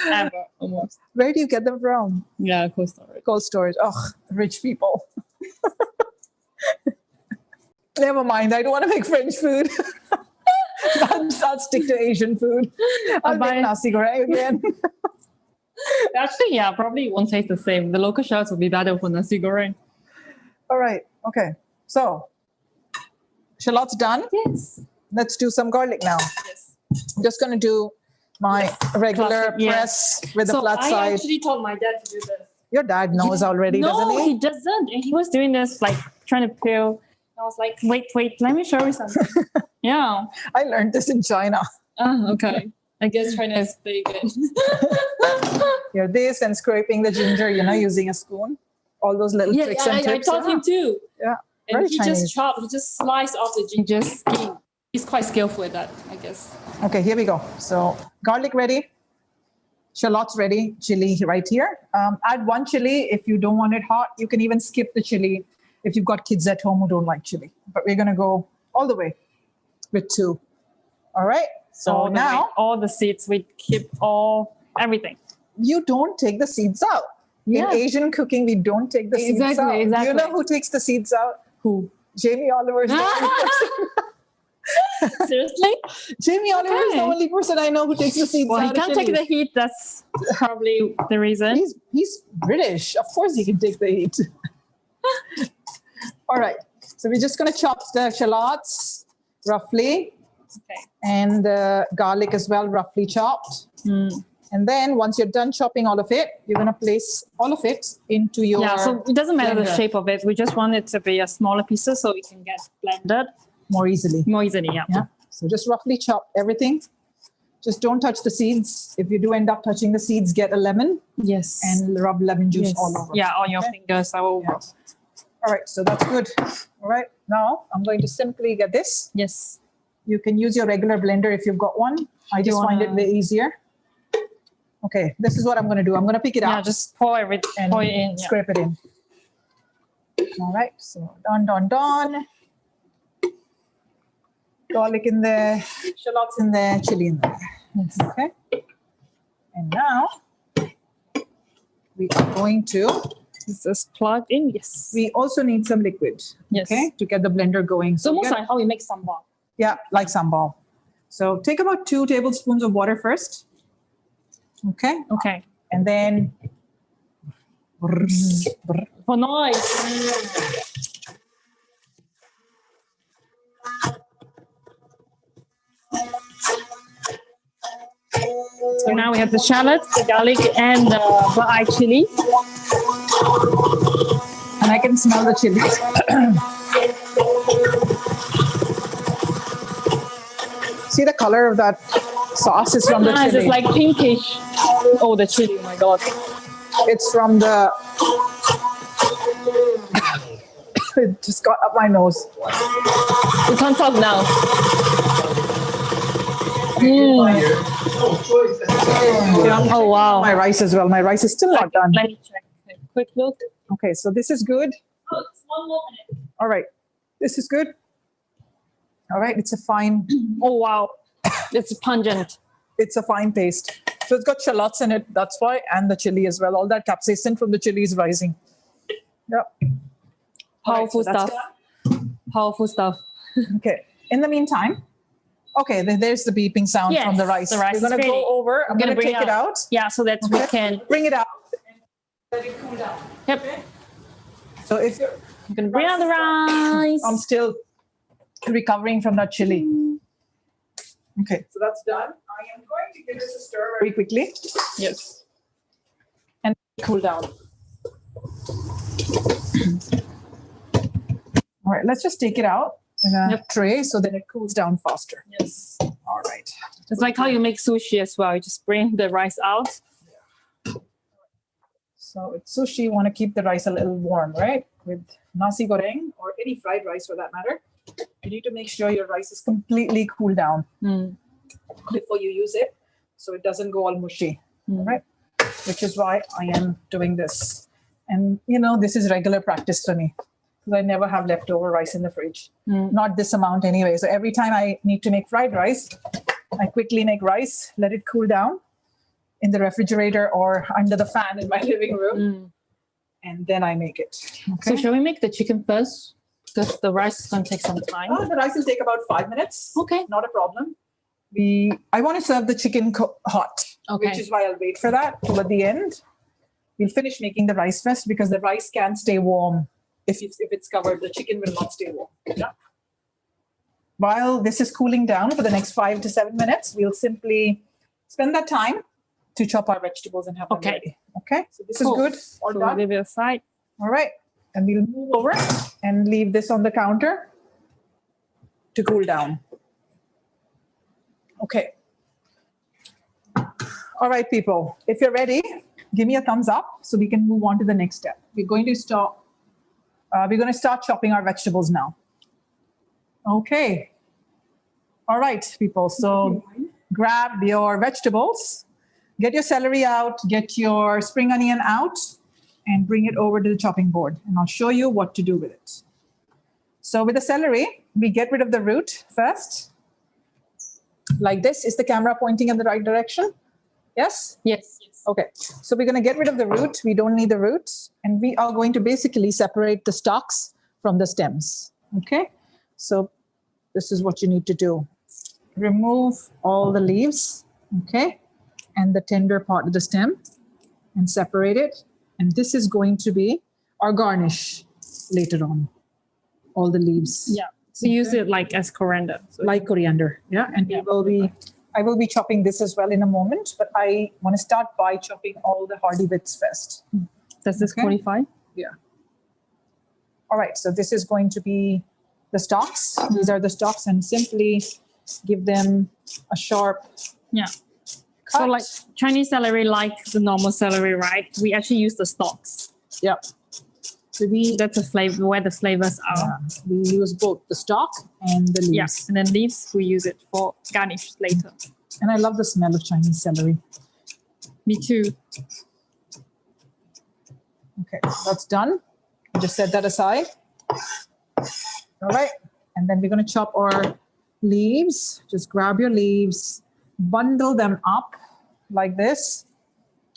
ever almost. Where do you get them from? Yeah, cold storage. Cold storage. Oh, rich people. Never mind. I don't want to make French food. I'll stick to Asian food. I'll make Nasi Goreng again. Actually, yeah, probably won't taste the same. The local shallots will be better for Nasi Goreng. All right. Okay. So, shallots done. Yes. Let's do some garlic now. Yes. I'm just going to do my regular Classic, yeah. press with the So flat I side. actually told my dad to do this. Your dad knows already, doesn't No, he? he doesn't. And he was doing this, like trying to peel. I was like, wait, let me show you something. Yeah. I learned this in China. Okay. I guess China is big. Here, this and scraping the ginger, using a spoon. All those little tricks and I tips. taught him too. Yeah. And Very he Chinese. just sliced off the ginger skin. He's quite skillful at that, I guess. Okay, here we go. So garlic ready, shallots ready, chili right here. Add 1 chili if you don't want it hot. You can even skip the chili if you've got kids at home who don't like chili. But we're going to go all the way with 2. All right. So now all the seeds, we keep everything. you don't take the seeds out. Yeah. In Asian cooking, we don't take the seeds out. Exactly. You know who takes the seeds out? Who? Jamie Oliver is the only person. Seriously? Jamie Oliver is the Okay. only person I know who takes the seeds Well, out. he can't take the heat. That's probably the reason. He's British. Of course he can take the heat. All right. So we're just going to chop the shallots roughly. Okay. And the garlic as well, roughly chopped. And then once you're done chopping all of it, you're going to place all of it into your Yeah, so it doesn't matter the blender. shape of it. We just want it to be a smaller pieces so it can get blended more easily. more easily. Yeah. Yeah. So just roughly chop everything. Just don't touch the seeds. If you do end up touching the seeds, get a lemon Yes. and rub lemon juice Yes. all over. Yeah, on your Okay. fingers. I will. Yeah. All right. So that's good. All right. Now I'm going to simply get this. Yes. You can use your regular blender if you've got one. I just find it way easier. Okay, this is what I'm going to do. I'm going to pick it Yeah, up just pour it and in. Yeah. scrape it in. All right, so done. Garlic in there, shallots in there, chili in there. Yes. Okay. And now we are going to, Is this plugged in? Yes. we also need some liquid. Yes. Okay, to get the blender going. So almost get- like how we make sambal. Yeah, like sambal. So take about 2 tablespoons of water first. Okay, Okay. and then For noise. So now we have the shallots, the garlic, and the black eye chili. and I can smell the chilies. See the color of that sauce is from the Nice, chili. it's like pinkish. Oh, the chili, oh my God. It's from the. It just got up my nose. You can't talk now. Oh, wow. My rice as well. My rice is still not done. Let me check. Okay, quick look. Okay, so this is good. Oh, it's 1 more minute. All right, this is good. All right, it's a fine. Oh, wow. It's pungent. It's a fine paste. So it's got shallots in it. That's why, and the chili as well. All that capsaicin from the chili is rising. Yep. Powerful so that's stuff. Powerful stuff. Okay. In the meantime, okay, there's the beeping sound Yes, from the rice. the rice We're going is to ready. go over. I'm going to bring take it out. Yeah, so that we can. Bring it out. Let it cool down. Yep. So if you're, I'm gonna bring out the rice. I'm still recovering from that chili. Okay, so that's done. I am going to give this a stir very quickly Yes. and cool down. All right, let's just take it out in a tray so that it cools down faster. Yes. All right. It's like how you make sushi as well. You just bring the rice out. So with sushi, you want to keep the rice a little warm, right? With Nasi Goreng or any fried rice for that matter, you need to make sure your rice is completely cooled down before you use it so it doesn't go all mushy, right? Which is why I am doing this. And, you know, this is regular practice for me because I never have leftover rice in the fridge. Not this amount anyway. So every time I need to make fried rice, I quickly make rice, let it cool down in the refrigerator or under the fan in my living room, and then I make it. Okay. So shall we make the chicken first? Because the rice is going to take some time. The rice will take about 5 minutes. Okay. Not a problem. I want to serve the chicken hot, Okay. which is why I'll wait for that till at the end. We'll finish making the rice first because the rice can stay warm if it's covered. The chicken will not stay warm. Yeah. While this is cooling down for the next 5 to 7 minutes, we'll simply spend that time to chop our vegetables and have them ready. Okay, so this is good. All So done. leave it aside. All right, and we'll move over and leave this on the counter to cool down. Okay. All right, people, if you're ready, give me a thumbs up so we can move on to the next step. We're going to start chopping our vegetables now. Okay. All right, people. So grab your vegetables, get your celery out, get your spring onion out, and bring it over to the chopping board. And I'll show you what to do with it. So with the celery, we get rid of the root first. Like this. Is the camera pointing in the right direction? Yes? Yes. Okay. So we're going to get rid of the root. We don't need the roots. And we are going to basically separate the stalks from the stems. Okay. So this is what you need to do. Remove all the leaves. Okay. And the tender part of the stem and separate it. And this is going to be our garnish later on. All the leaves. Yeah. So use it like as coriander. So Like coriander. Yeah. And I will be chopping this as well in a moment, but I want to start by chopping all the hardy bits first. does this qualify? Yeah. All right. So this is going to be the stalks. These are the stalks, and simply give them a sharp Yeah. cut. So like Chinese celery, like the normal celery, right? We actually use the stalks. Yeah. So That's the flavor where the flavors are. we use both the stalk and the leaves. Yeah. And then leaves we use it for garnish later. And I love the smell of Chinese celery. Me too. Okay, that's done. Just set that aside. All right. And then we're going to chop our leaves. Just grab your leaves, bundle them up like this.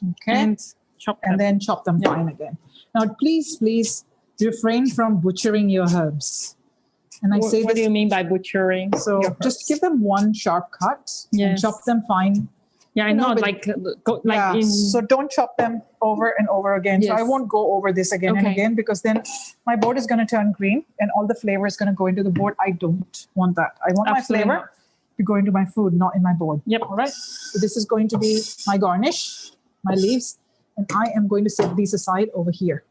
Okay. And chop them. And then chop them fine again. Now, please refrain from butchering your herbs. And I say What do this, you mean by butchering? so your just herbs? give them one sharp cut and Yes. chop them fine. Yeah, I you know, know, with- like in So don't chop them over and over again. So I Yes. won't go over this again and Okay. again because then my board is going to turn green and all the flavor is going to go into the board. I don't want that. I want Absolutely my flavor to go into my food, not in my board. Yep. All right. So this is going to be my garnish, my leaves, and I am going to set these aside over here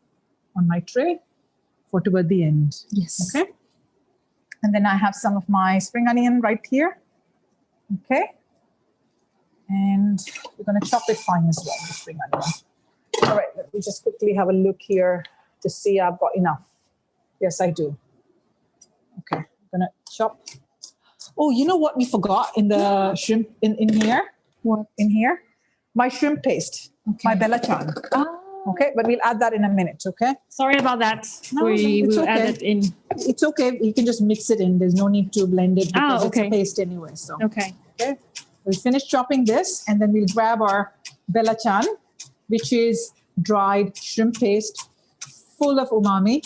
on my tray. for toward the end. Yes. Okay. And then I have some of my spring onion right here. Okay. And we're going to chop it fine as well, the spring onion. All right, let me just quickly have a look here to see I've got enough. Yes, I do. Okay, I'm going to chop. Oh, you know what we forgot in the shrimp in here? What? In here? My shrimp paste, my Bellachan. Oh. Okay, but we'll add that in a minute, okay? Sorry about that. No, we it's will okay. add it in. It's okay. You can just mix it in. There's no need to blend it because okay. it's a paste anyway. So Okay. okay. We'll finish chopping this and then we'll grab our Bellachan, which is dried shrimp paste full of umami.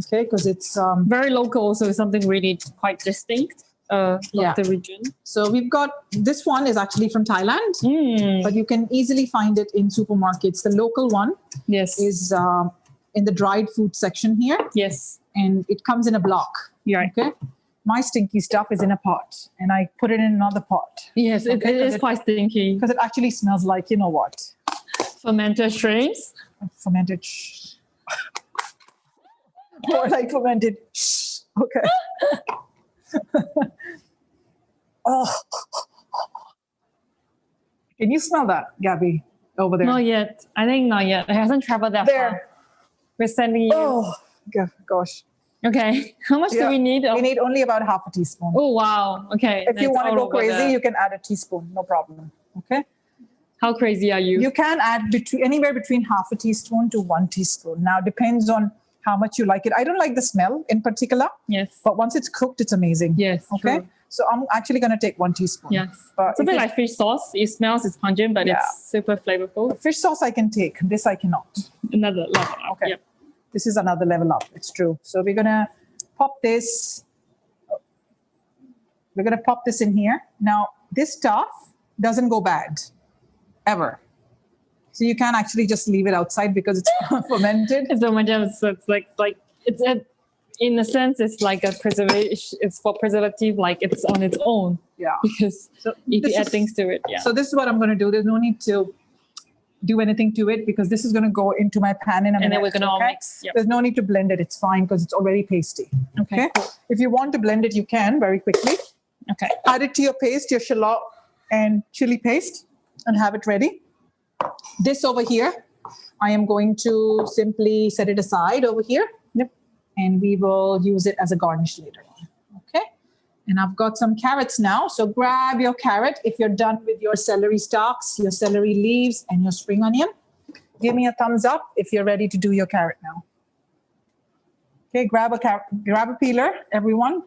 Okay, because it's very local, so it's something really quite distinct of the region. So we've got this one is actually from Thailand, but you can easily find it in supermarkets. The local one is in the dried food section here. Yes. And it comes in a block. Yeah. Okay. My stinky stuff is in a pot and I put it in another pot. Yes, it is quite stinky. Because it actually smells like, you know what? Fermented shrimps. Fermented. More like fermented. Okay. Oh. Can you smell that, Gabby, over there? Not yet. I think not yet. It hasn't traveled that far. We're sending you. Oh, gosh. Okay. How much do we need? We need only about half a teaspoon. Oh, wow. Okay. If you want to go crazy, you can add a teaspoon. No problem. Okay. How crazy are you? You can add anywhere between half a teaspoon to 1 teaspoon. Now, depends on how much you like it. I don't like the smell in particular. Yes. But once it's cooked, it's amazing. Yes. Okay. True. So I'm actually going to take 1 teaspoon. Yes. But it's a bit like fish sauce. It smells, it's pungent, but it's super flavorful. Fish sauce I can take. This I cannot. Another level. Okay. Yep. This is another level up. It's true. So we're going to pop this. We're going to pop this in here. Now, this stuff doesn't go bad. Ever. So you can actually just leave it outside because it's fermented. It's fermented. So it's like in a sense, it's like a preservation. It's for preservative, like it's on its own. Yeah. Because if you add things to it, So this is what I'm going to do. There's no need to do anything to it because this is going to go into my pan in a minute. And then we're going to all mix. Yep. There's no need to blend it. It's fine because it's already pasty. Okay. Cool. If you want to blend it, you can very quickly. Okay. Add it to your paste, your shallot and chili paste, and have it ready. This over here, I am going to simply set it aside over here. Yep. And we will use it as a garnish later on. Okay. And I've got some carrots now. So grab your carrot if you're done with your celery stalks, your celery leaves, and your spring onion. Give me a thumbs up if you're ready to do your carrot now. Okay, grab a peeler, everyone.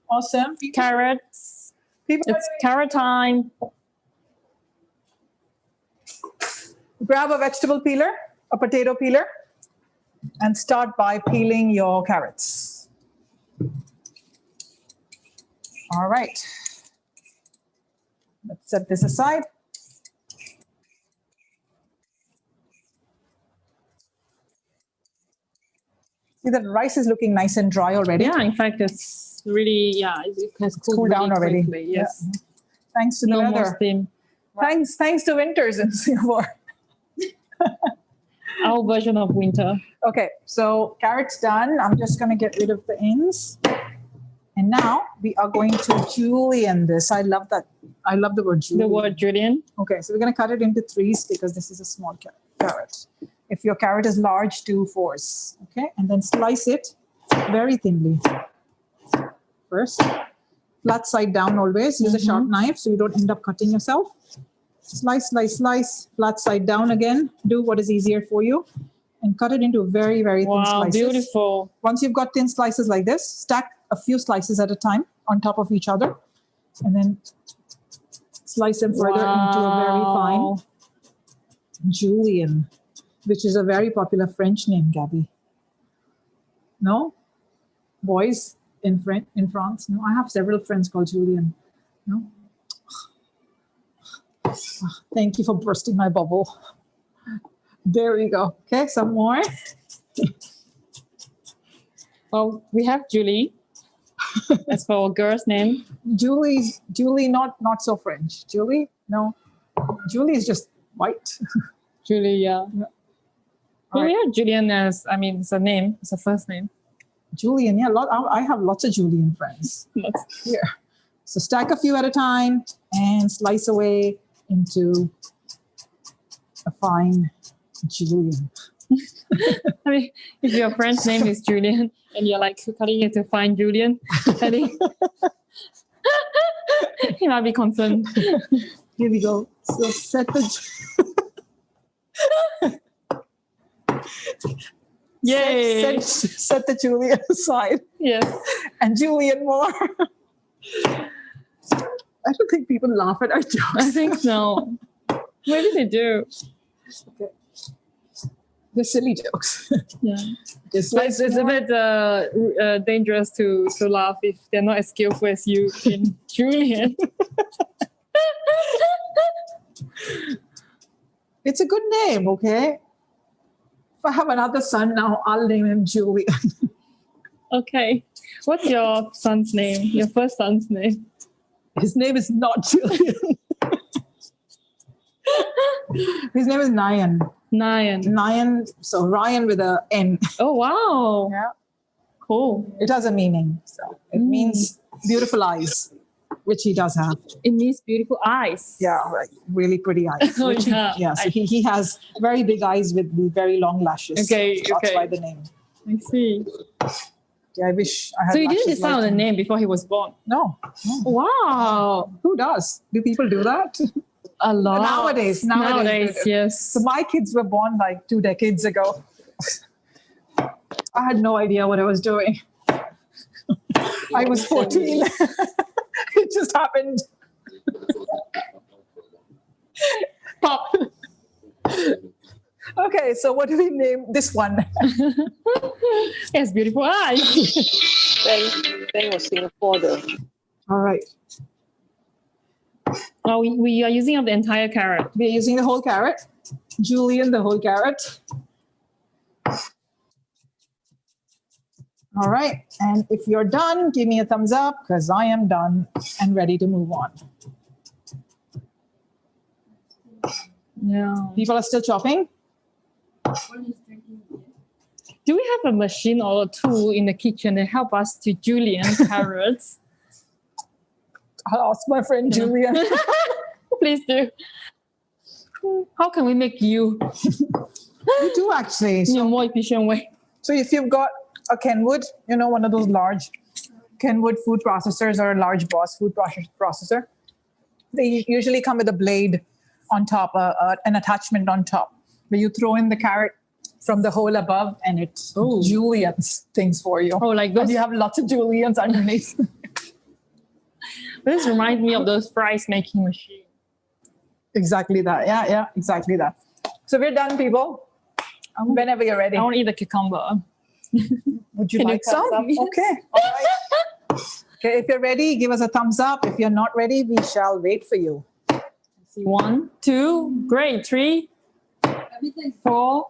Awesome. Carrots. It's carrot time. Grab a vegetable peeler, a potato peeler, and start by peeling your carrots. All right. Let's set this aside. See that rice is looking nice and dry already. Yeah, in fact, it's really, it has cooled down really already. Quickly. Yes. Yeah. Thanks to the No weather. more steam. Thanks to winters in Singapore. Our version of winter. Okay, so carrots done. I'm just going to get rid of the ends. And now we are going to julienne this. I love that. I love the word julienne. The word julienne. Okay, so we're going to cut it into 3s because this is a small carrot. If your carrot is large, do 4s. Okay, and then slice it very thinly. First, flat side down always. Use a sharp knife so you don't end up cutting yourself. Slice, slice, slice, flat side down again. Do what is easier for you and cut it into very, very thin slices. Wow, beautiful. Once you've got thin slices like this, stack a few slices at a time on top of each other and then slice them further into a very fine julienne, which is a very popular French name, Gabby. No? Boys in France? No, I have several friends called Julian. No? Thank you for bursting my bubble. There we go. Okay, some more. Well, we have Julie. That's for a girl's name. Julie, not so French. Julie, no. Julie is just white. Julie, yeah. Yeah. Well, we have Julian as, it's a name. It's a first name. Julian, yeah, I have lots of Julian friends. Here. So stack a few at a time and slice away into a fine Julian. I mean, if your friend's name is Julian and you're like cutting it to find Julian, I think he might be concerned. Here we go. So set the Yay! set the Julian aside. Yes. And Julian more. I don't think people laugh at our jokes. I think so. Maybe they do. Okay. They're silly jokes. Yeah. Just But it's a bit dangerous to laugh if they're not as skillful as you in Julian. It's a good name, okay? If I have another son now, I'll name him Julian. Okay. What's your son's name? Your first son's name? His name is not Julian. His name is Nayan. Nayan. Nayan, so Ryan with a N. Oh, wow. Yeah. Cool. It has a meaning. So it means beautiful eyes, which he does have. It means beautiful eyes. Yeah, right. Really pretty eyes. Oh, Which yeah. So he has very big eyes with the very long lashes. Okay, So that's okay. why the name. I see. Yeah, I wish I had So you didn't lashes decide on like the him. name before he was born? No. Wow. Who does? Do people do that? A lot. Nowadays they do. yes. So my kids were born like 2 decades ago. I had no idea what I was doing. I was 14. It just happened. Pop. Okay, so what do we name this one? He has beautiful eyes. Thank was Singapore though. All right. Oh, we are using up the entire carrot. We're using the whole carrot. Julian, the whole carrot. All right. And if you're done, give me a thumbs up because I am done and ready to move on. Yeah. People are still chopping. One is drinking beer. Do we have a machine or a tool in the kitchen that help us to julienne carrots? I'll ask my friend Julian. Please do. How can we make you You do actually. in a more efficient way? So if you've got a Kenwood, you know, one of those large Kenwood food processors or a large Boss food processor, they usually come with a blade on top, an attachment on top, where you throw in the carrot from the hole above and it juliennes things for you. Oh, like And those. you have lots of juliennes underneath. This reminds me of those fries making machine. Exactly that. Yeah, exactly that. So we're done, people. Whenever you're ready. I want to eat the cucumber. Would you Can you like cut some? some? Yes. Okay. All right. Okay, if you're ready, give us a thumbs up. If you're not ready, we shall wait for you. See, 1, 2, great. 3, Everything. 4.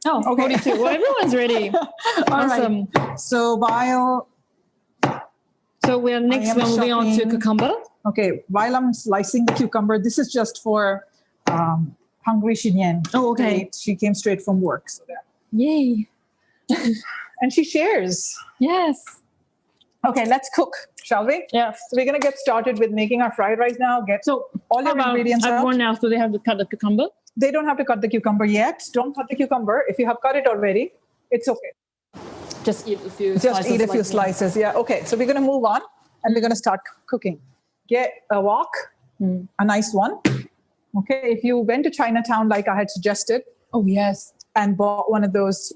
Oh, Okay. 42. Well, everyone's ready. All right. Awesome. So while So we're next. am We're moving on to shopping. cucumber. while I'm slicing the cucumber, this is just for hungry Xinyan. Oh, okay. She came straight from work. So there. Yay! And she shares. Yes. Okay, let's cook, shall we? Yes. So we're going to get started with making our fried rice now. Get So all how your about ingredients out. everyone else? Do they have to cut the cucumber? They don't have to cut the cucumber yet. Don't cut the cucumber. If you have cut it already, it's okay. Just eat a few. Just slices eat a few like me. slices. Yeah. Okay. So we're going to move on and we're going to start cooking. Get a wok, a nice one. Okay. If you went to Chinatown, like I had suggested, Oh yes. and bought one of those,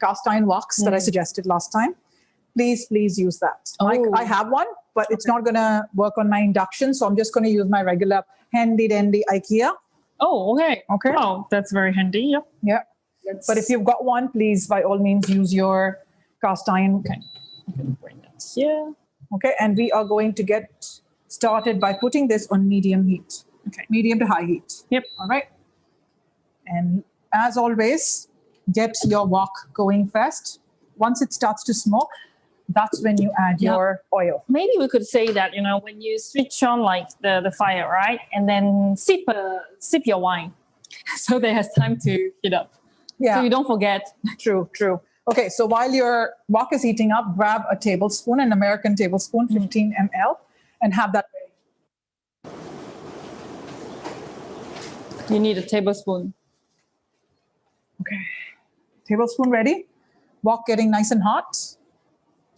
cast iron woks that I suggested last time, please use that. Oh. I have one, but it's not going to work on my induction. So I'm just going to use my regular handy dandy IKEA. Oh, okay. Okay. Oh, that's very handy. Yep. Yeah. But if you've got one, please, by all means, use your cast iron. Okay. I'm gonna bring that here. Okay. And we are going to get started by putting this on medium heat. Okay. Medium to high heat. Yep. All right. And as always, get your wok going first. Once it starts to smoke, that's when you add Yep. your oil. Maybe we could say that, when you switch on like the fire, right? And then sip your wine. So they has time to heat up. Yeah. So you don't forget. True, true. Okay, so while your wok is heating up, grab a tablespoon, an American tablespoon, 15 ml, and have that ready. You need a tablespoon. Okay, tablespoon ready. Wok getting nice and hot.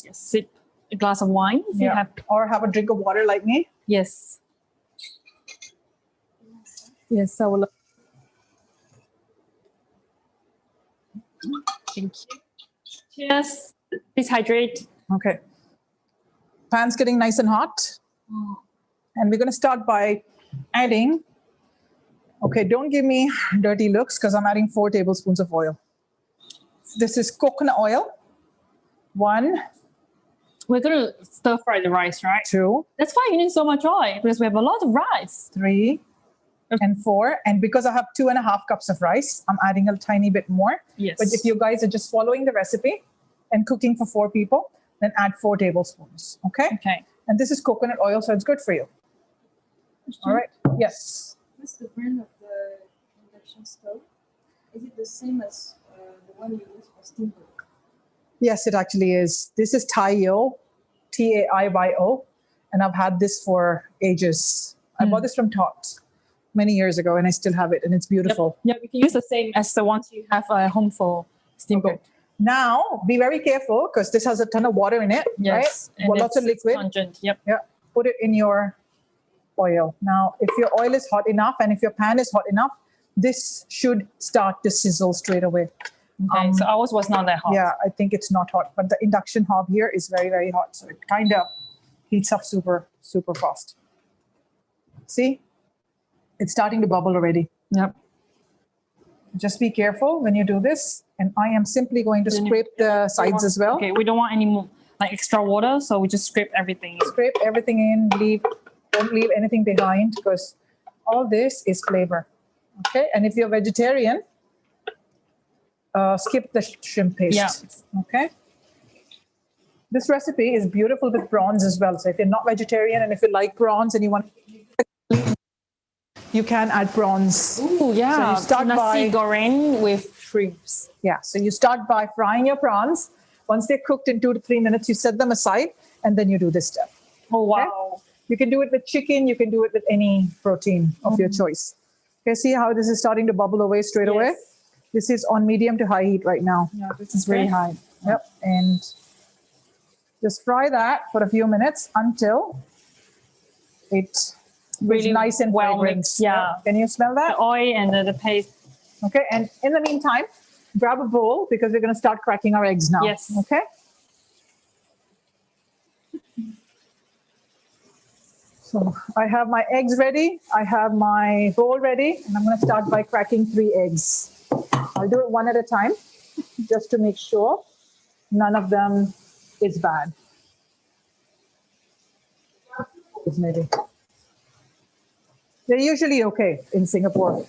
Yes. Sip a glass of wine. If you have. Or have a drink of water like me. Yes. Yes, I will. Thank you. Cheers. Please hydrate. Okay. Pan's getting nice and hot. And we're going to start by adding, okay, don't give me dirty looks because I'm adding 4 tablespoons of oil. This is coconut oil. 1, We're going to stir fry the rice, right? 2, That's why you need so much oil, because we have a lot of rice. 3, and 4. And because I have 2.5 cups of rice, I'm adding a tiny bit more. Yes. But if you guys are just following the recipe and cooking for 4 people, then add 4 tablespoons. Okay? Okay. And this is coconut oil, so it's good for you. All right. Yes. What's the brand of the induction stove? Is it the same as the one you use for steamboat? Yes, it actually is. This is Taiyo, Taiyo, and I've had this for ages. I bought this from Tot many years ago, and I still have it, and it's beautiful. Yeah, we can use the same as the ones you have home for steamboat. Okay. Now, be very careful because this has a ton of water in it, Yes. right? Well, lots of it's liquid. pungent. Yep. Yeah. Put it in your oil. Now, if your oil is hot enough and if your pan is hot enough, this should start to sizzle straight away. Okay. So ours was not that hot. Yeah, I think it's not hot, but the induction hob here is very, very hot. So it kind of heats up super, super fast. See? It's starting to bubble already. Yep. Just be careful when you do this. And I am simply going to scrape the sides as well. Okay. We don't want any more like extra water, so we just scrape everything. Scrape everything in. Don't leave anything behind because all this is flavor. Okay? And if you're vegetarian, skip the shrimp paste. Yeah. Okay? This recipe is beautiful with prawns as well. So if you're not vegetarian and if you like prawns and you want, you can add prawns. Ooh, yeah. So you start Nasi by Goreng with shrimps. Yeah, so you start by frying your prawns. Once they're cooked in 2 to 3 minutes, you set them aside and then you do this step. Oh, wow. You can do it with chicken. You can do it with any protein of your choice. Okay, see how this is starting to bubble away straight away? This is on medium to high heat right now. Yeah, this is really high. Yep, and just fry that for a few minutes until it Really is nice and well fragrant. mixed, yeah. Can you smell that? The oil and the paste. Okay, and in the meantime, grab a bowl because we're going to start cracking our eggs now. Yes. Okay. So I have my eggs ready. I have my bowl ready, and I'm going to start by cracking 3 eggs. I'll do it one at a time, just to make sure none of them is bad. Maybe. They're usually okay in Singapore,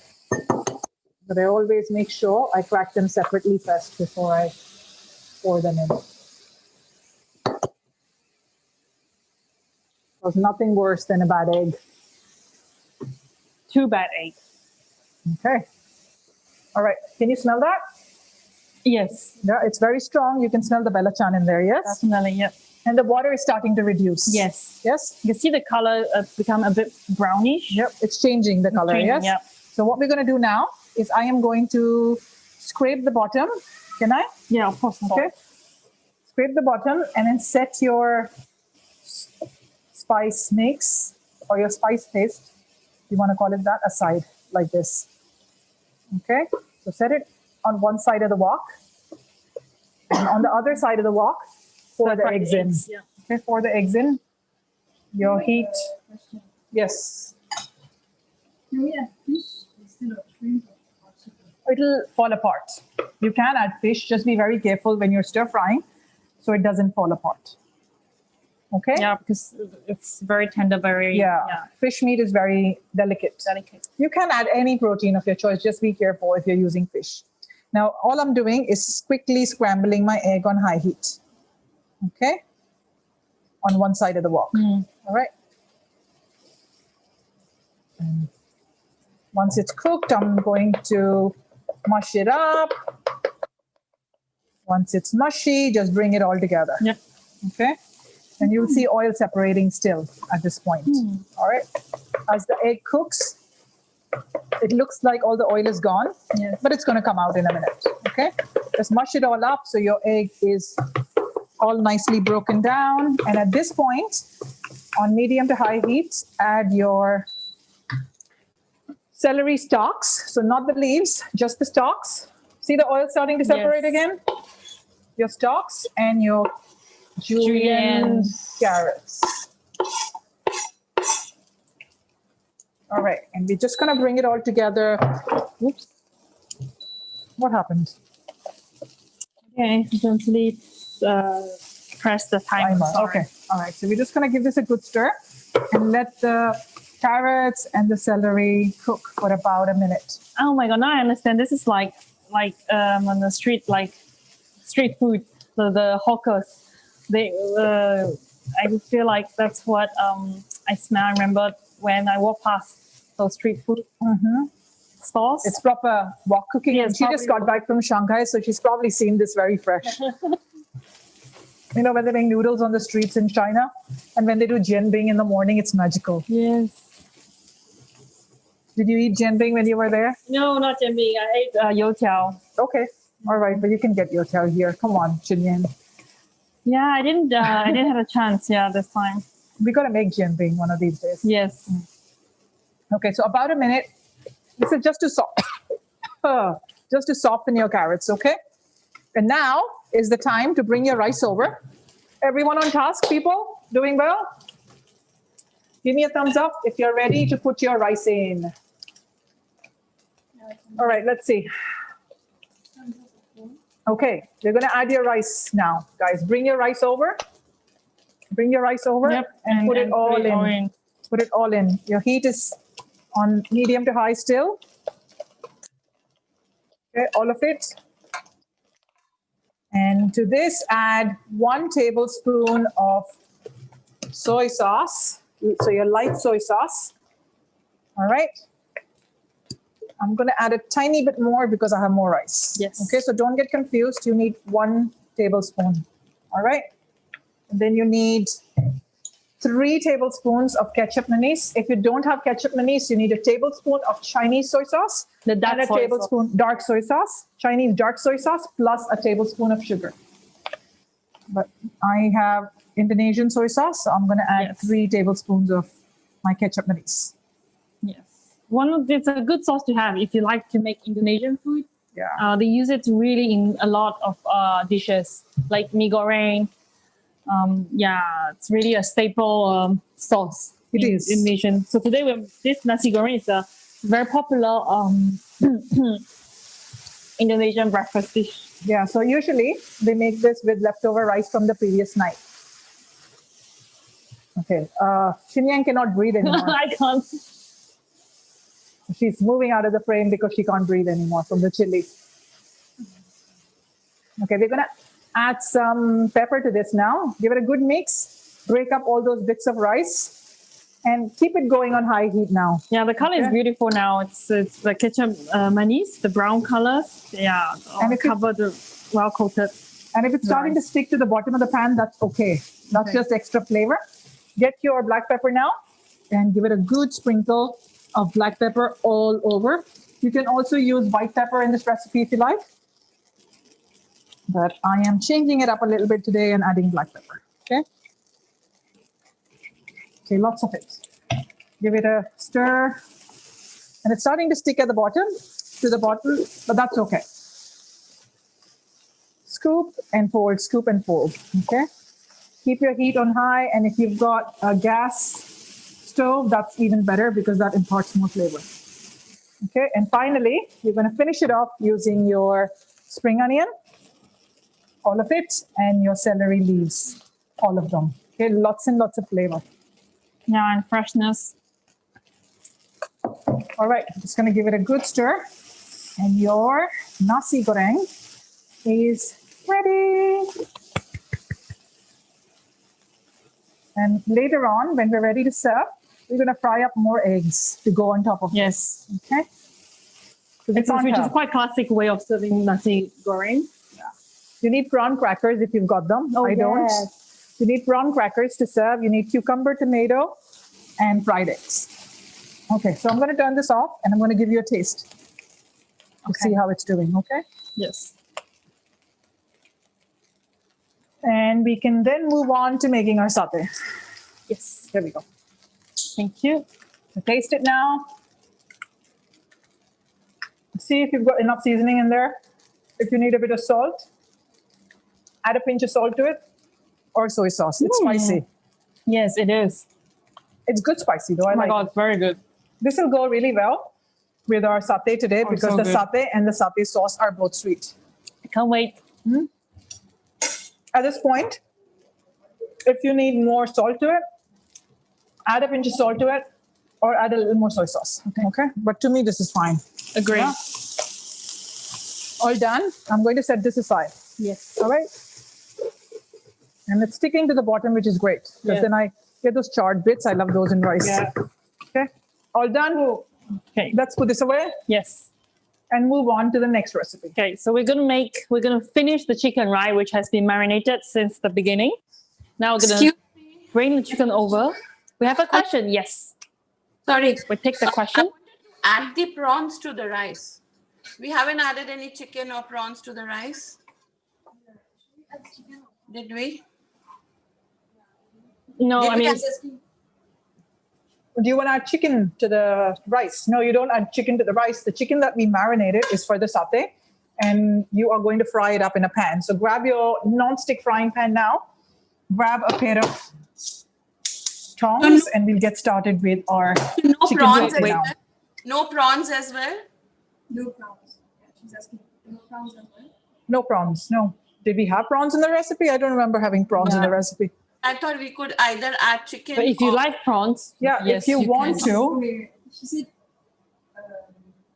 but I always make sure I crack them separately first before I pour them in. There's nothing worse than a bad egg. 2 bad eggs. Okay. All right. Can you smell that? Yes. Yeah, it's very strong. You can smell the Bellachan in there, yes? Definitely, yeah. And the water is starting to reduce. Yes. Yes? You can see the color become a bit brownish. Yep, it's changing the color, changing, yes? yep. So what we're going to do now is I am going to scrape the bottom. Can I? Yeah, of course. Okay. Scrape the bottom and then set your spice mix or your spice paste, if you want to call it that, aside like this. Okay. So set it on one side of the wok. And on the other side of the wok, pour the eggs in. Yeah. Okay, pour the eggs in. Your heat. Yes. Can we add fish instead of shrimp or chicken? It'll fall apart. You can add fish. Just be very careful when you're stir frying so it doesn't fall apart. Okay? Yeah, because it's very tender, very Yeah. Fish meat is very delicate. delicate. You can add any protein of your choice. Just be careful if you're using fish. Now, all I'm doing is quickly scrambling my egg on high heat. Okay? On one side of the wok. All right? And once it's cooked, I'm going to mush it up. Once it's mushy, just bring it all together. Yep. Okay. And you'll see oil separating still at this point. All right. As the egg cooks, it looks like all the oil is gone, but it's going to come out in a minute. Okay. Just mush it all up so your egg is all nicely broken down. And at this point, on medium to high heat, add your celery stalks. So not the leaves, just the stalks. See the oil starting to separate again? Your stalks and your julienne carrots. All right, and we're just gonna bring it all together. Oops. What happened? Okay, gently press the timer. Okay, all right, so we're just gonna give this a good stir and let the carrots and the celery cook for about a minute. Oh my god, now I understand. This is like on the street, like street food. The hawkers, they I feel like that's what I smell. I remember when I walked past those street food stores. It's proper wok cooking. Yes, And she just got back from Shanghai, so she's probably seen this very fresh. You know, when they make noodles on the streets in China, and when they do jianbing in the morning, it's magical. Yes. Did you eat jianbing when you were there? No, not jianbing. I ate youtiao. Okay, all right, but you can get youtiao here. Come on, Chinyan. Yeah, I didn't have a chance. Yeah, this time. We got to make jianbing one of these days. Yes. Okay, so about a minute. This is just to soften your carrots, okay? And now is the time to bring your rice over. Everyone on task, people? Doing well? Give me a thumbs up if you're ready to put your rice in. All right, let's see. Okay, you're going to add your rice now. Guys, bring your rice over. Bring your rice over and put it all in. Put it all in. Your heat is on medium to high still. Okay, all of it. And to this, add 1 tablespoon of soy sauce. So your light soy sauce. All right. I'm going to add a tiny bit more because I have more rice. Yes. Okay, so don't get confused. You need 1 tablespoon. All right. And then you need 3 tablespoons of ketchup mayonnaise. If you don't have ketchup mayonnaise, you need a tablespoon of Chinese soy sauce and a tablespoon dark soy sauce, Chinese dark soy sauce, plus a tablespoon of sugar. But I have Indonesian soy sauce, so I'm going to add 3 tablespoons of my ketchup mayonnaise. Yes. It's a good sauce to have if you like to make Indonesian food. Yeah. They use it really in a lot of dishes, like Nasi Goreng. It's really a staple sauce. It is Indonesian. So today this Nasi Goreng is a very popular Indonesian breakfast dish. Yeah, so usually they make this with leftover rice from the previous night. Okay, Shinyan cannot breathe anymore. I can't. She's moving out of the frame because she can't breathe anymore from the chili. Okay, we're gonna add some pepper to this now. Give it a good mix. Break up all those bits of rice. And keep it going on high heat now. Yeah, the color is beautiful now. It's the ketchup mayonnaise, the brown color. Yeah, and covered, well coated. And if it's starting to stick to the bottom of the pan, that's okay. That's just extra flavor. Get your black pepper now and give it a good sprinkle of black pepper all over. You can also use white pepper in this recipe if you like. But I am changing it up a little bit today and adding black pepper. Okay. Okay, lots of it. Give it a stir. And it's starting to stick at the bottom, but that's okay. Scoop and fold, scoop and fold, okay? Keep your heat on high, and if you've got a gas stove, that's even better because that imparts more flavor. Okay, and finally, you're gonna finish it off using your spring onion, all of it, and your celery leaves, all of them. Okay, lots and lots of flavor. Yeah, and freshness. All right, just going to give it a good stir. And your Nasi Goreng is ready. And later on, when we're ready to serve, we're going to fry up more eggs to go on top of this. Okay? Which is quite classic way of serving Nasi Goreng. Yeah. You need prawn crackers if you've got them. Oh, I don't. yes. You need prawn crackers to serve. You need cucumber, tomato, and fried eggs. Okay, so I'm going to turn this off and I'm going to give you a taste to see how it's doing, okay? Yes. And we can then move on to making our satay. Yes. There we go. Thank you. So taste it now. See if you've got enough seasoning in there. If you need a bit of salt, add a pinch of salt to it, or soy sauce. It's spicy. Yes, it is. It's good spicy though. I Oh my like God, it. very good. This will go really well with our satay today because so the good. satay and the satay sauce are both sweet. I can't wait. At this point, if you need more salt to it, add a pinch of salt to it or add a little more soy sauce. Okay. But to me, this is fine. Agree. Yeah. All done. I'm going to set this aside. Yes. All right. And it's sticking to the bottom, which is great. Because then I get those charred bits. I love those in rice. Yeah. Okay. All done. Okay. Let's put this away Yes. and move on to the next recipe. Okay, so we're gonna finish the chicken, right, which has been marinated since the beginning. Now we're gonna Excuse bring the chicken over. We have a question. Yes. Sorry. We take the question. Add the prawns to the rice. We haven't added any chicken or prawns to the rice. Did we? No, Did I we mean, add- Do you want to add chicken to the rice? No, you don't add chicken to the rice. The chicken that we marinated is for the satay, and you are going to fry it up in a pan. So grab your non-stick frying pan now. Grab a pair of tongs, and we'll get started with our No chicken prawns satay as now. well. No prawns as well. No prawns. Yeah, she's asking. No prawns as well. No prawns. No. Did we have prawns in the recipe? I don't remember having prawns in the recipe. I thought we could either add chicken. but if you or- like prawns, Yeah, yes, if you want can. to. Wait. She said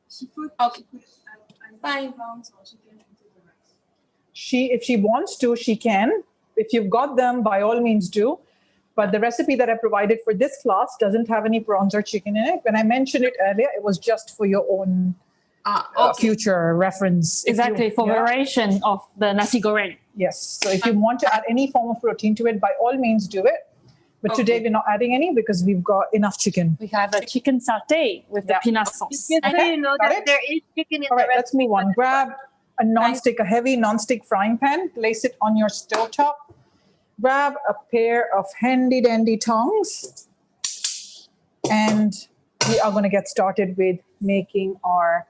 she put Okay. either Fine. prawns or chicken into the rice. If she wants to, she can. If you've got them, by all means do. But the recipe that I provided for this class doesn't have any prawns or chicken in it. When I mentioned it earlier, it was just for your own Okay. future reference. If you- Exactly, for yeah. variation of the nasi goreng. Yes. So if you want to add any form of protein to it, by all means do it. But today Okay. we're not adding any because we've got enough chicken. We have a chicken satay with the Yeah. peanut sauce. Just so you know Got that it? there is chicken in All the right, let's move on. Grab a heavy non-stick frying pan, place it on your stove top. Grab a pair of handy dandy tongs. And we are going to get started with making our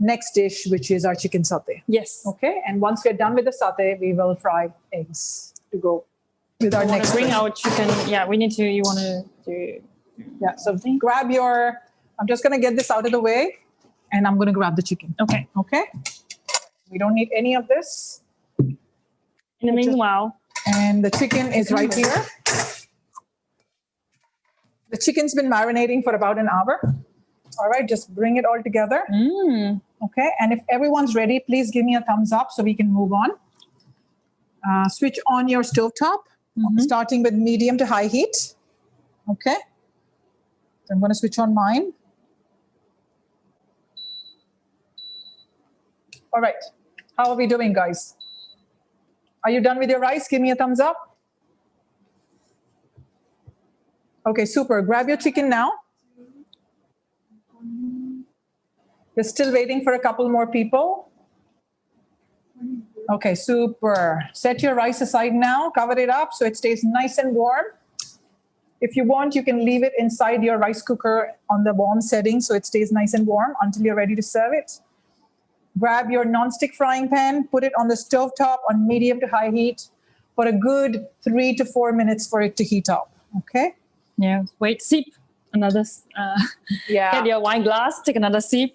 next dish, which is our chicken satay. Yes. Okay, and once we're done with the satay, we will fry eggs to go with our We want next to bring dish. our chicken. Yeah, we need to. You want to do. Yeah, so grab your, I'm just going to get this out of the way and I'm going to grab the chicken. Okay. Okay, we don't need any of this. In the meanwhile, And the chicken is right here. The chicken's been marinating for about an hour. All right, just bring it all together. Okay, and if everyone's ready, please give me a thumbs up so we can move on. Switch on your stovetop, starting with medium to high heat. Okay, so I'm going to switch on mine. All right, how are we doing, guys? Are you done with your rice? Give me a thumbs up. Okay, super. Grab your chicken now. We're still waiting for a couple more people. Okay, super. Set your rice aside now. Cover it up so it stays nice and warm. If you want, you can leave it inside your rice cooker on the warm setting so it stays nice and warm until you're ready to serve it. Grab your non-stick frying pan, put it on the stove top on medium to high heat for a good 3 to 4 minutes for it to heat up. Okay? yeah. Wait, sip. Another. Yeah. Get your wine glass. Take another sip.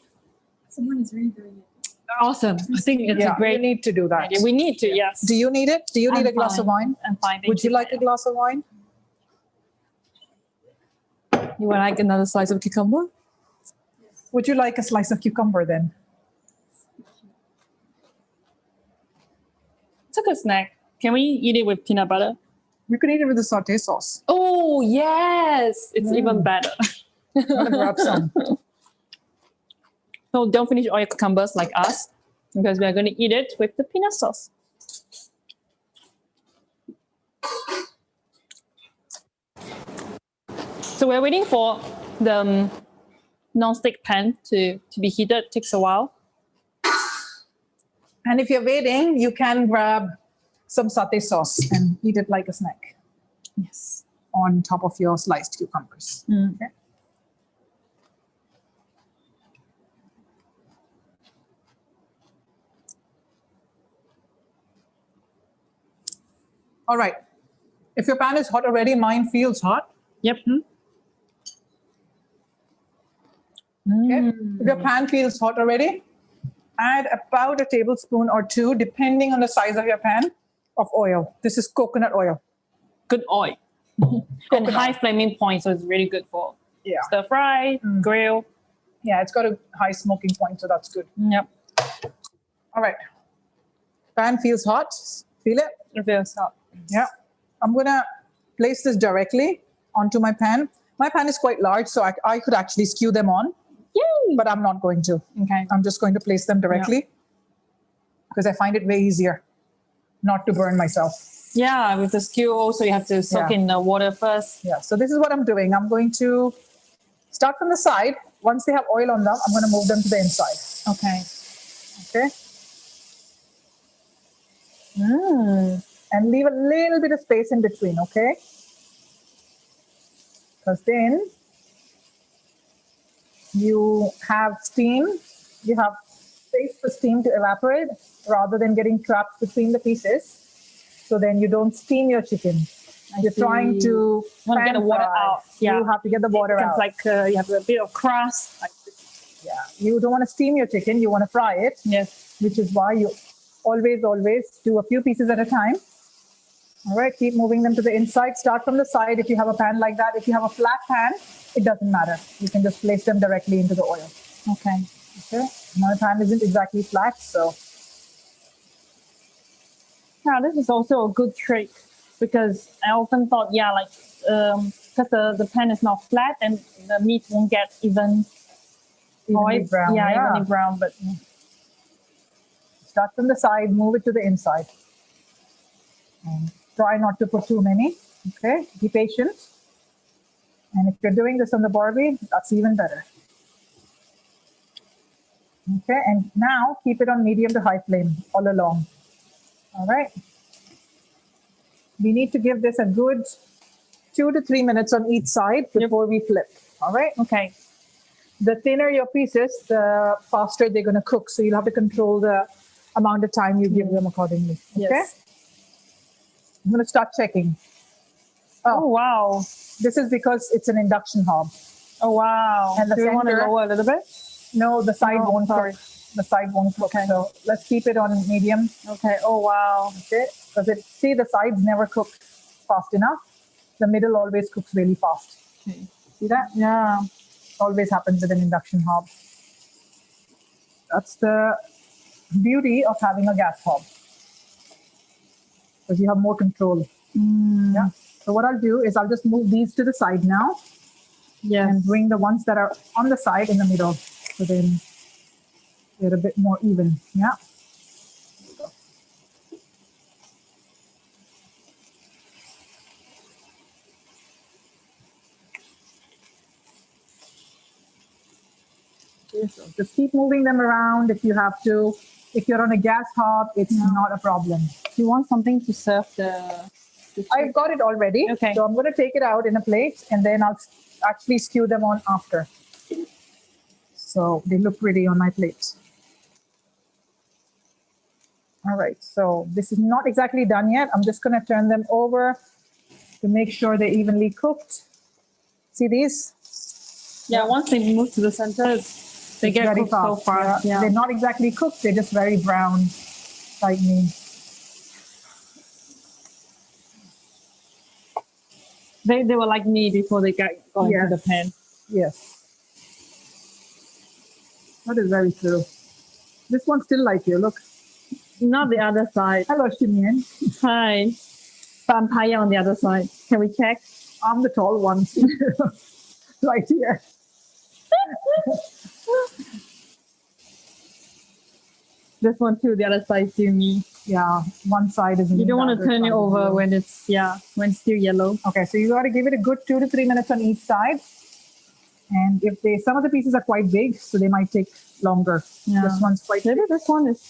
Someone is really doing it. Awesome. I think it's Yeah, a great you need to do that. idea. We need to. Yes. Do you need it? Do you need I'm a glass of fine. wine? I'm fine. Thank Would you like a Payal. glass of wine? You want like another slice of cucumber? Would you like a slice of cucumber then? It's a good snack. Can we eat it with peanut butter? You can eat it with the satay sauce. Oh yes, it's even better. I'm gonna grab some. So don't finish all your cucumbers like us, because we are going to eat it with the peanut sauce. So we're waiting for the non-stick pan to be heated. It takes a while. And if you're waiting, you can grab some satay sauce and eat it like a snack Yes. on top of your sliced cucumbers. Okay. All right. If your pan is hot already, mine feels hot. Yep. Okay. If your pan feels hot already, add about a tablespoon or two, depending on the size of your pan, of oil. This is coconut oil. Good oil. And high flaming point, so it's really good for stir fry, grill. Yeah, it's got a high smoking point, so that's good. Yep. All right. Pan feels hot. Feel it? It feels hot. Yeah. I'm going to place this directly onto my pan. My pan is quite large, so I could actually skew them on. Yay! But I'm not going to. Okay. I'm just going to place them directly because I find it way easier not to burn myself. Yeah, with the skew also you have to soak in the water first. Yeah, so this is what I'm doing. I'm going to start from the side. Once they have oil on them, I'm going to move them to the inside. Okay. Okay. And leave a little bit of space in between, okay? Because then you have steam, you have space for steam to evaporate rather than getting trapped between the pieces. So then you don't steam your chicken. You're trying to want to get the water out. Yeah. You have to get the water out. Like you have a bit of crust. Yeah. You don't want to steam your chicken. You want to fry it. Yes. Which is why you always do a few pieces at a time. All right. Keep moving them to the inside. Start from the side if you have a pan like that. If you have a flat pan, it doesn't matter. You can just place them directly into the oil. Okay. Okay. My pan isn't exactly flat, so. Yeah, this is also a good trick because I often thought, because the pan is not flat and the meat won't get evenly brown. Evenly brown. But start from the side, move it to the inside. And try not to put too many. Okay, be patient. And if you're doing this on the Barbie, that's even better. Okay, and now keep it on medium to high flame all along. All right. We need to give this a good 2 to 3 minutes on each side before we flip. All right. Okay. The thinner your pieces, the faster they're going to cook. So you'll have to control the amount of time you give them accordingly. Okay. Yes. I'm going to start checking. Oh, wow. This is because it's an induction hob. Oh, wow. And do you want to lower a little bit? No, the side won't cook. The side won't cook. Okay. So let's keep it on medium. Okay. Oh, wow. Okay. Because see, the sides never cook fast enough. The middle always cooks really fast. Okay. See that? Yeah. Always happens with an induction hob. That's the beauty of having a gas hob. Because you have more control. Yeah. So what I'll do is I'll just move these to the side now. Yes. And bring the ones that are on the side in the middle. So then they're a bit more even. Yeah. Okay, so just keep moving them around if you have to. If you're on a gas hob, it's not a problem. Do you want something to serve the I've got it already. Okay. So I'm going to take it out in a plate and then I'll actually skew them on after. So they look pretty on my plate. All right. So this is not exactly done yet. I'm just going to turn them over to make sure they're evenly cooked. See these? Yeah, once they move to the center, they get very cooked so fast. Yeah. They're not exactly cooked. They're just very brown, like me. They were like me before they got into the pan. Yes. That is very true. This one's still like you. Look. Not the other side. Hello, Shimian. Hi. But I'm Payal on the other side. Can we check? I'm the tall one. Right here. This one too, the other side to me. Yeah, one side is. You don't want to turn it over when it's still yellow. Okay, so you got to give it a good 2 to 3 minutes on each side. And if some of the pieces are quite big, so they might take longer. Yeah. This one's quite Maybe this one is.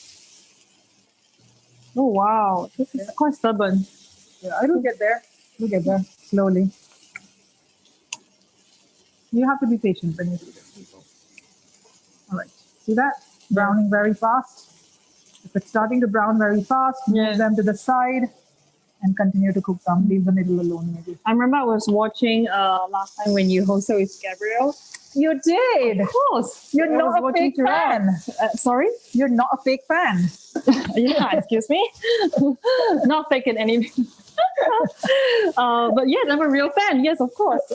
Oh wow, this is quite stubborn. Yeah, it'll get there. It'll get there slowly. You have to be patient when you do this, people. All right, see that? Browning very fast. If it's starting to brown very fast, move them to the side and continue to cook them. Leave the middle alone, maybe. I remember I was watching last time when you hosted with Gabriel. You did. Of course. You're not a fake fan. Sorry? You're not a fake fan. Yeah, excuse me. Not fake in any. But yes, I'm a real fan. Yes, of course.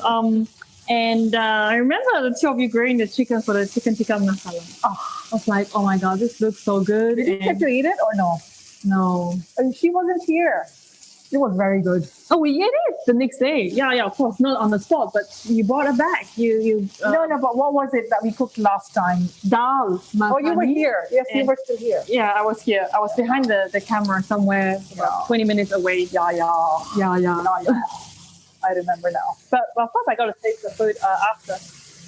And I remember the two of you grilling the chicken for the chicken tikka masala. Oh, I was like, oh my god, this looks so good. Did you get to eat it or no? No. She wasn't here. It was very good. Oh, we ate it the next day. Yeah, of course, not on the spot, but you brought it back. No, but what was it that we cooked last time? Dal. Oh, you were here. Yes, you were still here. Yeah, I was here. I was behind the camera somewhere, about 20 minutes away. Yeah. I remember now. But of course, I got to taste the food after.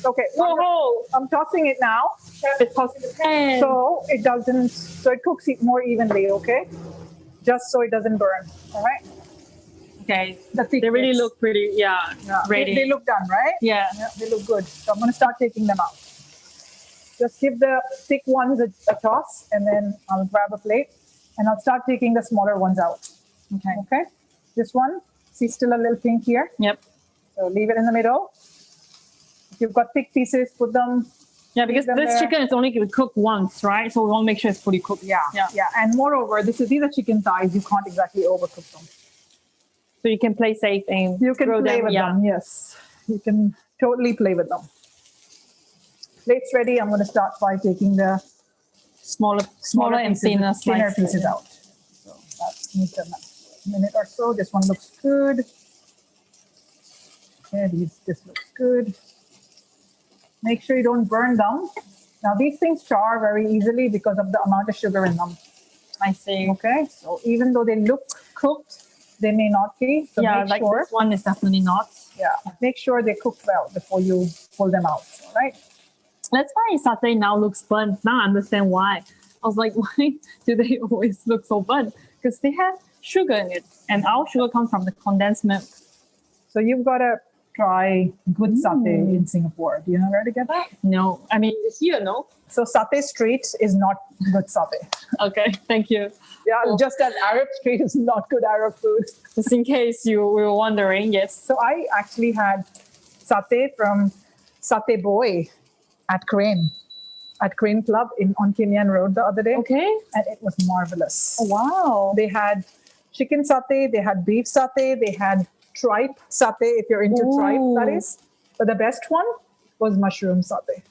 Okay. Whoa! I'm tossing it now. Chef is tossing the pan. So it cooks it more evenly, okay? Just so it doesn't burn. All right? Okay. They really look pretty, ready. They look done, right? Yeah. They look good. So I'm going to start taking them out. Just give the thick ones a toss, and then I'll grab a plate, and I'll start taking the smaller ones out. Okay? This one, see, still a little pink here. Yep. So leave it in the middle. If you've got thick pieces, put them. Yeah, because this chicken is only going to cook once, right? So we want to make sure it's fully cooked. Yeah. And moreover, these are chicken thighs. You can't exactly overcook them. So you can play safe and you can play with them. Yes, you can totally play with them. Plate's ready. I'm going to start by taking the smaller and thinner pieces out. So that's needs a minute or so. This one looks good. Okay, this looks good. Make sure you don't burn them. Now these things char very easily because of the amount of sugar in them. I see. Okay, so even though they look cooked, they may not be. So make sure. This one is definitely not. Yeah, make sure they cook well before you pull them out. All right. That's why satay now looks burnt. Now I understand why. I was like, why do they always look so burnt? Because they have sugar in it, and our sugar comes from the condensed milk. So you've got to try good satay in Singapore. Do you know where to get that? No, I mean here, no. So Satay Street is not good satay. Okay, thank you. Yeah, just as Arab Street is not good Arab food. Just in case you were wondering, yes. So I actually had satay from Satay Boy at Crane Club on Kim Yen Road the other day. Okay. And it was marvelous. Oh, wow. They had chicken satay, they had beef satay, they had tripe satay, if you're into tripe, that is. But the best one was mushroom satay.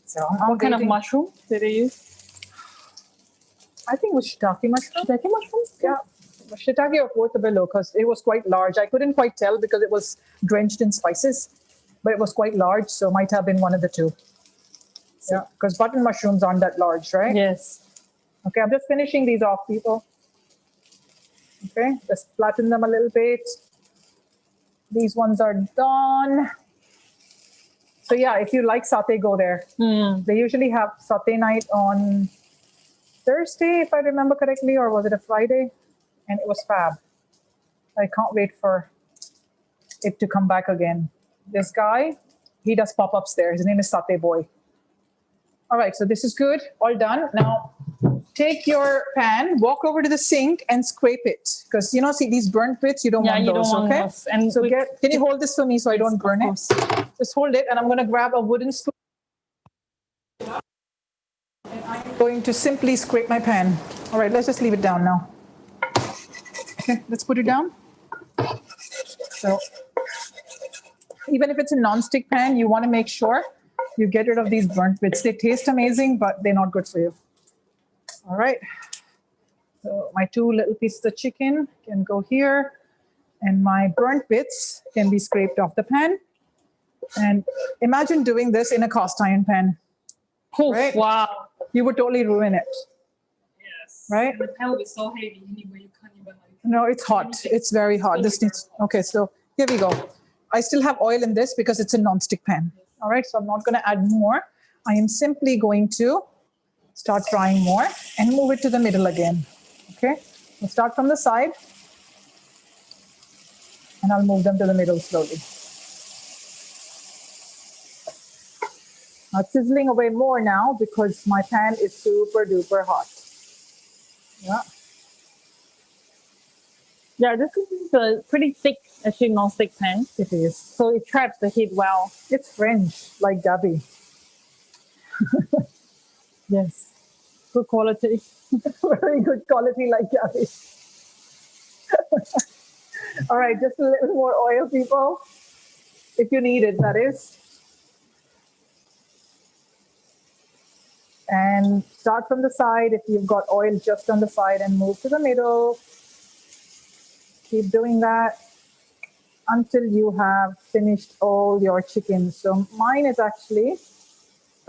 So what kind of mushroom did they use? I think it was shiitake mushroom. Shiitake mushrooms? Yeah. Shiitake or portobello, because it was quite large. I couldn't quite tell because it was drenched in spices, but it was quite large, so it might have been one of the two. Yeah, because button mushrooms aren't that large, right? Yes. Okay, I'm just finishing these off, people. Okay, just flatten them a little bit. These ones are done. So yeah, if you like satay, go there. They usually have satay night on Thursday, if I remember correctly, or was it a Friday? And it was fab. I can't wait for it to come back again. This guy, he does pop-ups there. His name is Satay Boy. All right, so this is good. All done. Now, take your pan, walk over to the sink and scrape it. Because, see these burnt bits, you don't want those, okay? Those. And so can you hold this for me so I don't burn it? Just hold it, and I'm going to grab a wooden spoon. And I'm going to simply scrape my pan. All right, let's just leave it down now. Okay, let's put it down. So, even if it's a non-stick pan, you want to make sure you get rid of these burnt bits. They taste amazing, but they're not good for you. All right. So my 2 little pieces of chicken can go here, and my burnt bits can be scraped off the pan. And imagine doing this in a cast iron pan. Oh, right? wow. you would totally ruin it. Yes. Right? And the pan will be so heavy anyway, you can't even like. No, it's hot. It's very hot. This needs, okay, so here we go. I still have oil in this because it's a non-stick pan. All right, so I'm not going to add more. I am simply going to start frying more and move it to the middle again. Okay, we'll start from the side and I'll move them to the middle slowly. Now it's sizzling away more now because my pan is super duper hot. Yeah. Yeah, this is a pretty thick, actually non-stick pan. It is. So it traps the heat well. It's French, like Gabi. Yes. Good quality. Very good quality, like Gabi. All right, just a little more oil, people. If you need it, that is. And start from the side if you've got oil just on the side and move to the middle. Keep doing that until you have finished all your chicken. So mine is actually,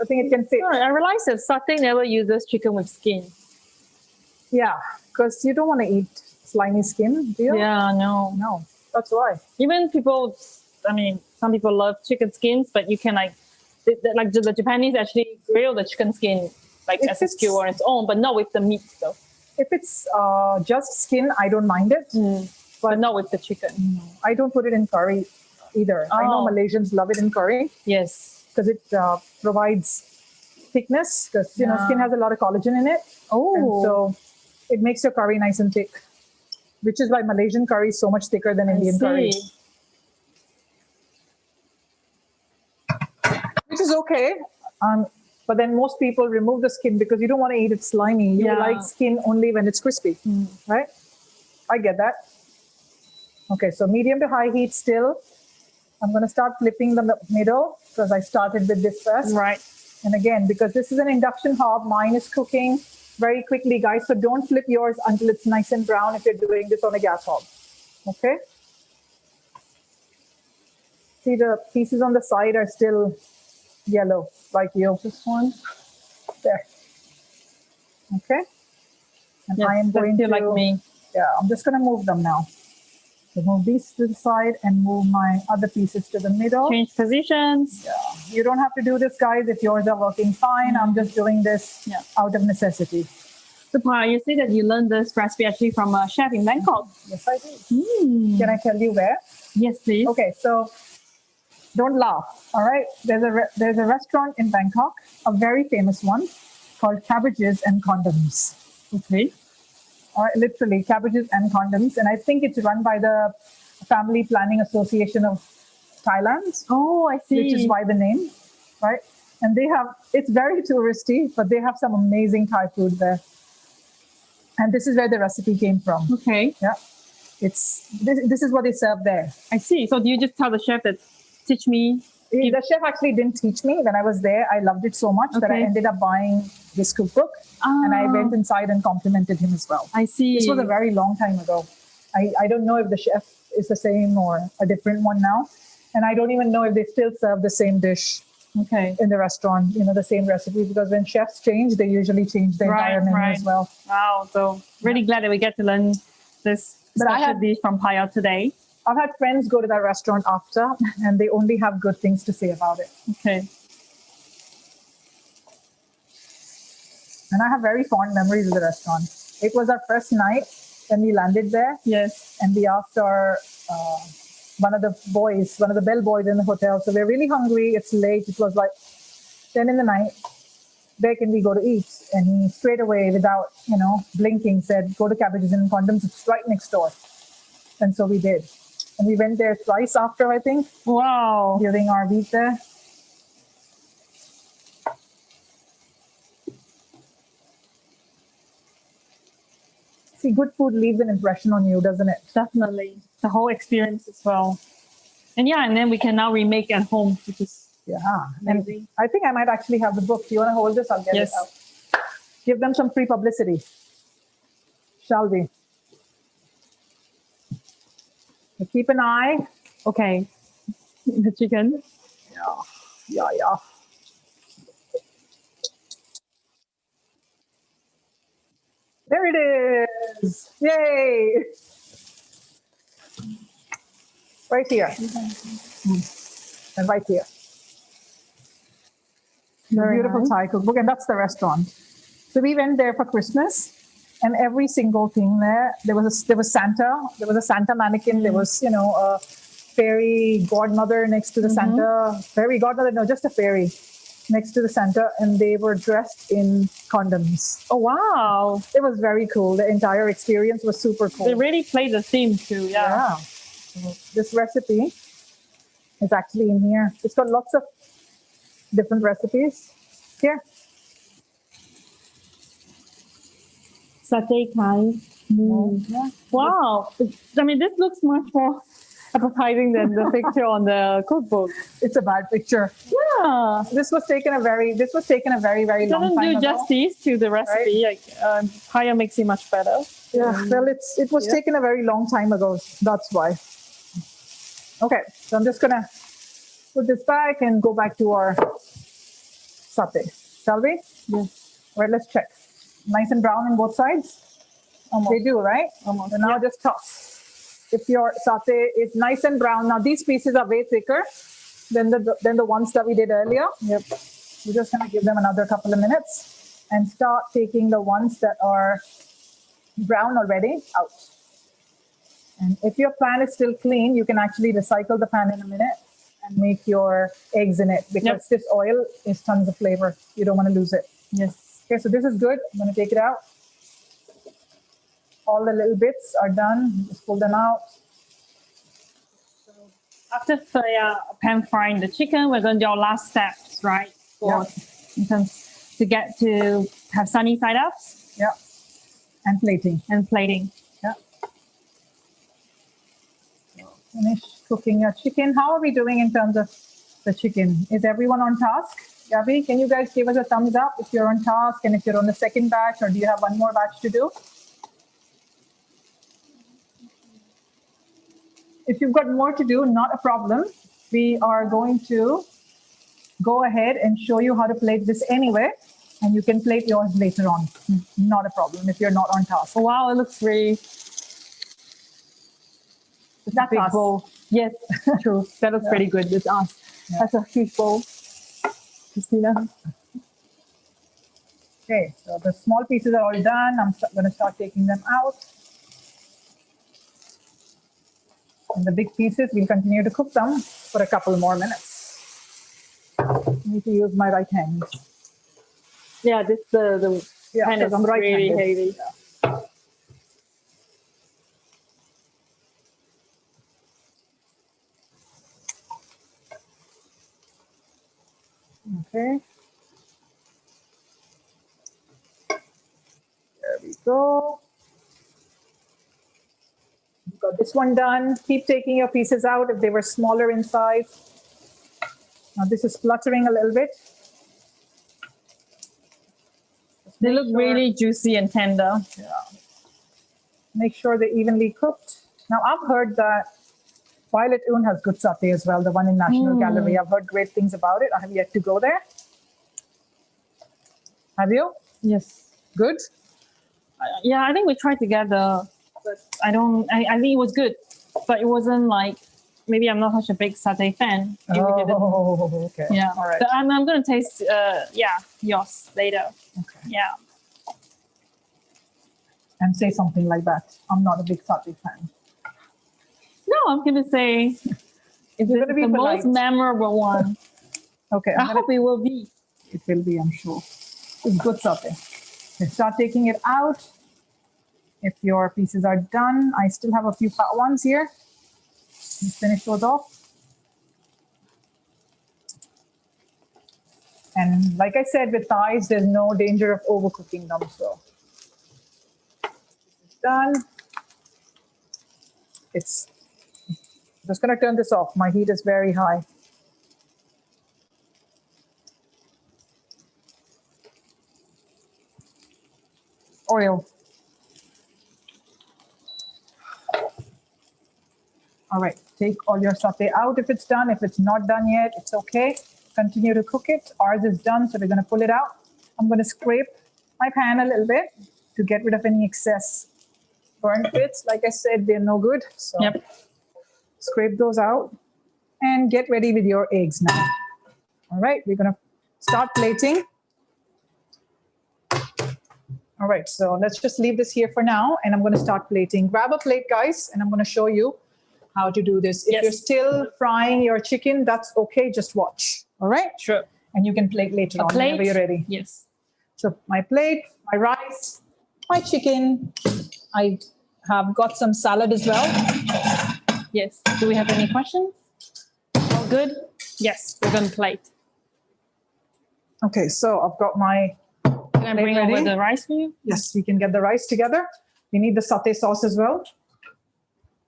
I think it can fit. Sorry, I realized that Saute never uses chicken with skin. Yeah, because you don't want to eat slimy skin, do you? Yeah, no. No, that's why. Even people, I mean, some people love chicken skins, but you can like the Japanese actually grill the chicken skin like If as a it's- skewer on its own, but not with the meat though. If it's just skin, I don't mind it. But not with the chicken. I don't put it in curry either. I know Oh. Malaysians love it in curry Yes. because it provides thickness because, you know, Yeah. skin has a lot of collagen in it. Oh. And so it makes your curry nice and thick, which is why Malaysian curry is so much thicker than Indian curry. Which is okay. But then most people remove the skin because you don't want to eat it slimy. You Yeah. like skin only when it's crispy, right? I get that. Okay, so medium to high heat still. I'm going to start flipping the middle because I started with this first. Right. And again, because this is an induction hob, mine is cooking very quickly, guys. So don't flip yours until it's nice and brown if you're doing this on a gas hob. Okay? See, the pieces on the side are still yellow, like you. This one. There. Okay? And Yes, I am that's going still to, like me. yeah, I'm just going to move them now. So move these to the side and move my other pieces to the middle. Change positions. You don't have to do this, guys, if yours are working fine. I'm just doing this out of necessity. So, Payal, you say that you learned this recipe actually from a chef in Bangkok. Yes, I did. Can I tell you where? Yes, please. Okay, so don't laugh, all right? There's a restaurant in Bangkok, a very famous one, called Cabbages and Condoms. Okay. All right, literally, Cabbages and Condoms. And I think it's run by the Family Planning Association of Thailand. Oh, I see. Which is why the name, right? And they have, it's very touristy, but they have some amazing Thai food there. And this is where the recipe came from. Okay. Yeah. This is what they serve there. I see. So do you just tell the chef that teach me? The chef actually didn't teach me. When I was there, I loved it so much that I Okay. ended up buying his cookbook. And I went inside and complimented him as well. I see. This was a very long time ago. I don't know if the chef is the same or a different one now. And I don't even know if they still serve the same dish in the restaurant, you know, the same recipe, because when chefs change, they usually change the entire menu as well. Wow. So really glad that we get to learn this But I special had- dish from Payal today. I've had friends go to that restaurant after, and they only have good things to say about it. Okay. And I have very fond memories of the restaurant. It was our first night when we landed there. Yes. And we asked one of the bellboys in the hotel. So we're really hungry. It's late. It was like 10 in the night. Where can we go to eat? And he straight away, without, blinking, said, go to Cabbages and Condoms. It's right next door. And so we did. And we went there twice after, I think. Wow. During our week there. See, good food leaves an impression on you, doesn't it? Definitely. The whole experience as well. And then we can now remake at home, which is amazing. And I think I might actually have the book. Do you want to hold this? I'll get it out. Give them some free publicity. Shall we? So keep an eye. Okay. The chicken. Yeah. There it is. Yay. Right here. And right here. Very Beautiful nice. Thai cookbook. And that's the restaurant. So we went there for Christmas. And every single thing there was Santa. There was a Santa mannequin. There was, a fairy godmother next to the Santa. Fairy godmother, no, just a fairy next to the Santa. And they were dressed in condoms. Oh, wow. It was very cool. The entire experience was super cool. They really played the theme too. Yeah. So this recipe is actually in here. It's got lots of different recipes. Here. Satay Kai. Yeah. Wow. I mean, this looks much more appetizing than the picture on the cookbook. It's a bad picture. Yeah. This was taken a very, very, very It long doesn't time do ago. justice to the recipe. Like, Payal makes it much better. Yeah, well, it was taken a very long time ago. That's why. Okay, so I'm just gonna put this back and go back to our satay. Shall we? Yes. All right, let's check. Nice and brown on both sides? Almost. They do, right? Almost. So now just toss. If your satay is nice and brown, now these pieces are way thicker than the ones that we did earlier. Yep. We're just gonna give them another couple of minutes and start taking the ones that are brown already out. And if your pan is still clean, you can actually recycle the pan in a minute and make your eggs in it, because this oil is tons of flavor. You don't want to lose it. Yes. Okay, so this is good. I'm going to take it out. All the little bits are done. Just pull them out. After pan frying the chicken, we're going to do our last steps, right? In terms to get to have sunny side ups. Yeah. And plating. And plating. Yeah. Finish cooking your chicken. How are we doing in terms of the chicken? Is everyone on task? Yavi, can you guys give us a thumbs up if you're on task and if you're on the second batch, or do you have one more batch to do? If you've got more to do, not a problem. We are going to go ahead and show you how to plate this anyway, and you can plate yours later on. Not a problem if you're not on task. Oh, wow, it looks really... That's big us. bowl. Yes, true. That looks pretty good. It's us. Yeah. That's a huge bowl. Christina. Okay, so the small pieces are all done. I'm going to start taking them out. And the big pieces, we'll continue to cook them for a couple more minutes. I need to use my right hand. Yeah, this the pan is I'm really right-handed. heavy. Yeah. Okay. There we go. You've got this one done. Keep taking your pieces out if they were smaller in size. Now this is spluttering a little bit. They look really juicy and tender. Yeah. Make sure they're evenly cooked. Now I've heard that Violet Un has good satay as well, the one in National Gallery. I've heard great things about it. I have yet to go there. Have you? Yes. Good? Yeah, I think we tried together, but I think it was good, but it wasn't like, maybe I'm not such a big satay fan. Maybe we didn't. Oh, okay. Yeah. All right. But I'm going to taste, yours later. Okay. Yeah. And say something like that. I'm not a big satay fan. No, I'm going to say it's gonna be the polite. most memorable one. Okay. I hope it will be. It will be, I'm sure. It's good satay. Okay, start taking it out. If your pieces are done, I still have a few fat ones here. Just finish those off. And like I said, with thighs, there's no danger of overcooking them. So it's done. I'm just going to turn this off. My heat is very high. Oil. All right, take all your satay out if it's done. If it's not done yet, it's okay. Continue to cook it. Ours is done, so we're going to pull it out. I'm going to scrape my pan a little bit to get rid of any excess burnt bits. Like I said, they're no good. So Yep. scrape those out and get ready with your eggs now. All right, we're going to start plating. All right, so let's just leave this here for now, and I'm going to start plating. Grab a plate, guys, and I'm going to show you how to do this. If Yes. you're still frying your chicken, that's okay. Just watch. All right? Sure. And you can plate later on whenever you're ready. Yes. So my plate, my rice, my chicken. I have got some salad as well. Yes. Do we have any questions? All good? Yes, we're going to plate. Okay, so I've got my, Can I bring ready? over the rice for you? yes, we can get the rice together. We need the satay sauce as well.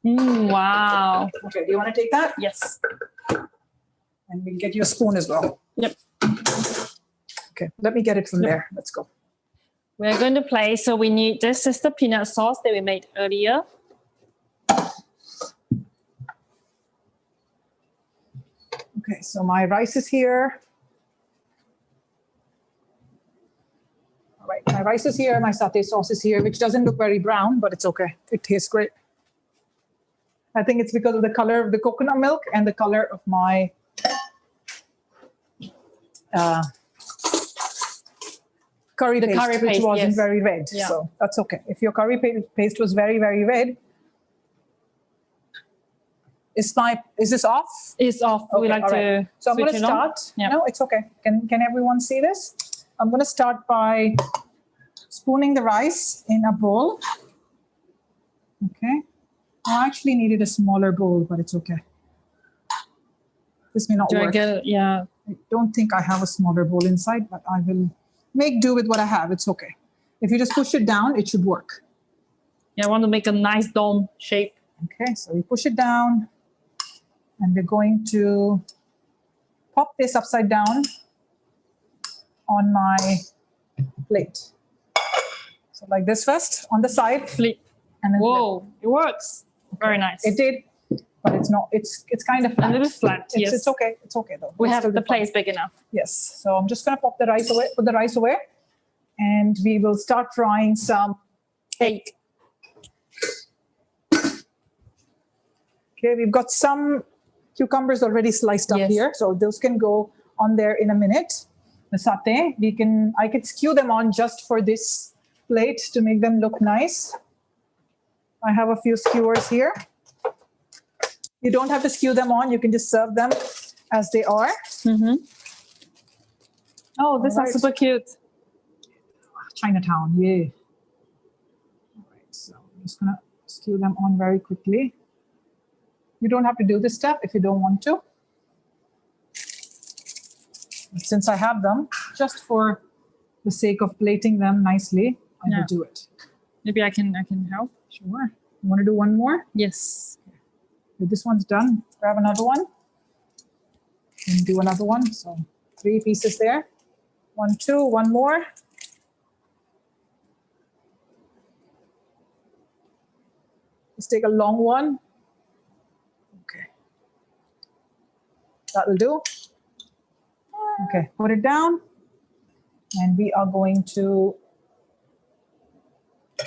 Wow. Okay, do you want to take that? Yes. And we'll get you a spoon as well. Yep. Okay, let me get it from there. Let's go. We're going to play. So we need, this is the peanut sauce that we made earlier. Okay, so my rice is here. All right, my rice is here, my satay sauce is here, which doesn't look very brown, but it's okay. It tastes great. I think it's because of the color of the coconut milk and the color of my curry paste, curry which paste, wasn't yes. very red. Yeah. So that's okay. If your curry paste was very, very red, is this off? It's off. We Okay, like all to right. So I'm going to switch it on. start. Yeah. No, it's okay. Can everyone see this? I'm going to start by spooning the rice in a bowl. Okay. I actually needed a smaller bowl, but it's okay. This may not Do I work. get, yeah. I don't think I have a smaller bowl inside, but I will make do with what I have. It's okay. If you just push it down, it should work. Yeah, I want to make a nice dome shape. Okay, so we push it down, and we're going to pop this upside down on my plate. So like this first, on the side, Flip. and then flip. Whoa, it works. Very nice. It did, but it's not. It's kind of A flat. little flat, yes. It's okay. It's okay though. We It'll have still the be fine. place big enough. Yes. So I'm just gonna pop the rice away. Put the rice away, and we will start frying some egg. Okay, we've got some cucumbers already sliced up Yes. here, so those can go on there in a minute. The satay, I could skew them on just for this plate to make them look nice. I have a few skewers here. You don't have to skew them on. You can just serve them as they are. Mm-hmm. Oh, this All is right. super cute. Chinatown, yeah. All right, so I'm just gonna skew them on very quickly. You don't have to do this step if you don't want to. But since I have them, just for the sake of plating them nicely, I Yeah. will do it. Maybe I can help. Sure. You want to do one more? Yes. Okay, this one's done. Grab another one. And do another one. So 3 pieces there. 1, 2, one more. Just take a long one. Okay. That will do. Okay, put it down. And we are going to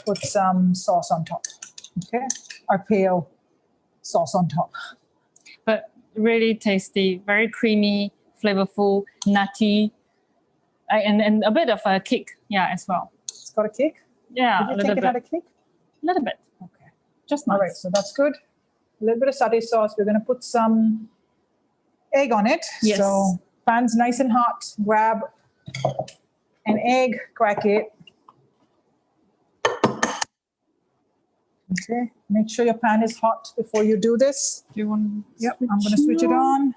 put some sauce on top. Okay, our Payal sauce on top. But really tasty, very creamy, flavorful, nutty, and a bit of a kick, yeah, as well. It's got a kick. Yeah, Did a you little think it bit. had a kick? Little bit. Okay. Just nice. All right, so that's good. A little bit of satay sauce. We're going to put some egg on it. Yes. So pan's nice and hot. Grab an egg, crack it. Okay, make sure your pan is hot before you do this. Do you want to Yep, I'm going to switch it on.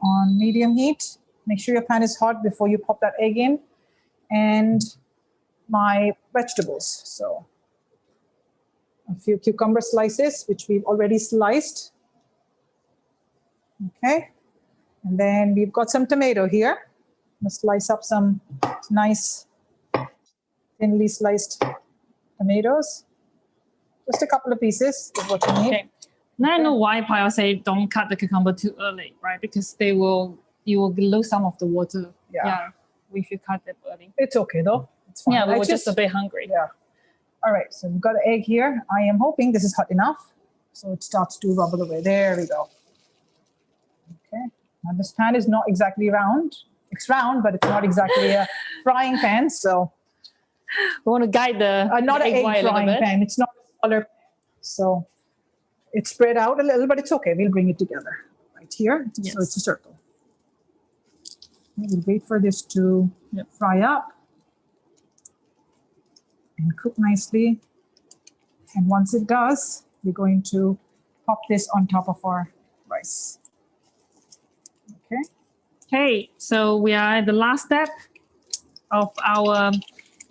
On medium heat. Make sure your pan is hot before you pop that egg in. And my vegetables. So a few cucumber slices, which we've already sliced. Okay. And then we've got some tomato here. Let's slice up some nice thinly sliced tomatoes. Just a couple of pieces is what you need. Okay. Now I know why Payal say don't cut the cucumber too early, right? Because you will lose some of the water. Yeah. if you cut it early. It's okay though. It's fine. Yeah, we I were just a bit hungry. Yeah. All right. So we've got an egg here. I am hoping this is hot enough. So it starts to bubble away. There we go. Okay. Now this pan is not exactly round. It's round, but it's not exactly a frying pan. So We want to guide the not the an egg white a little frying bit. pan. It's not a smaller pan. So it's spread out a little, but it's okay. We'll bring it together right here. Yes. So it's a circle. We'll wait for this to fry up and cook nicely. And once it does, we're going to pop this on top of our rice. Okay. Okay, so we are at the last step of our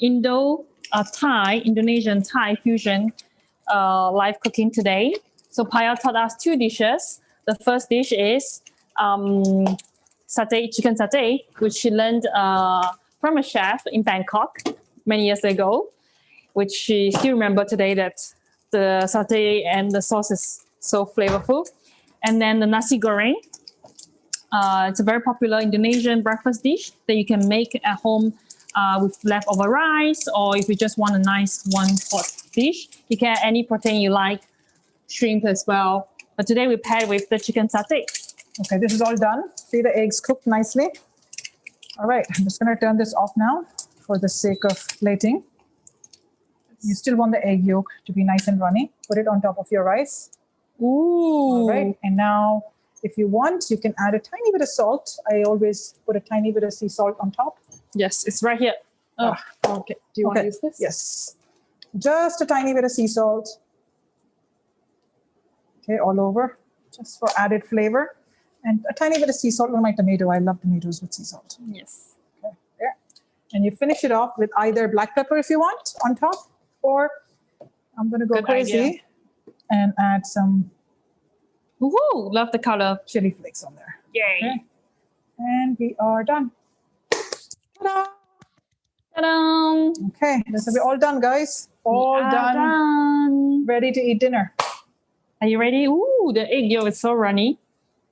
Indonesian Thai fusion live cooking today. So Payal taught us 2 dishes. The first dish is chicken satay, which she learned from a chef in Bangkok many years ago, which she still remember today that the satay and the sauce is so flavorful. And then the Nasi Goreng. It's a very popular Indonesian breakfast dish that you can make at home with leftover rice, or if you just want a nice one-pot dish, you can add any protein you like, shrimp as well. But today we paired with the chicken satay. Okay, this is all done. See the eggs cooked nicely. All right, I'm just going to turn this off now for the sake of plating. You still want the egg yolk to be nice and runny. Put it on top of your rice. Ooh. All right, and now if you want, you can add a tiny bit of salt. I always put a tiny bit of sea salt on top. Yes, it's right here. Oh, okay. Do you want to use this? Yes. Just a tiny bit of sea salt. Okay, all over, just for added flavor. And a tiny bit of sea salt on my tomato. I love tomatoes with sea salt. Yes. Okay, there. And you finish it off with either black pepper if you want on top, or I'm going to go Good crazy idea. and add some Woohoo! Love the color. chili flakes on there. Yay. Okay. And we are done. Ta-da! Ta-da! Okay, so we're all done, guys. All We are done. Ready to eat dinner. Are you ready? Ooh, the egg yolk is so runny.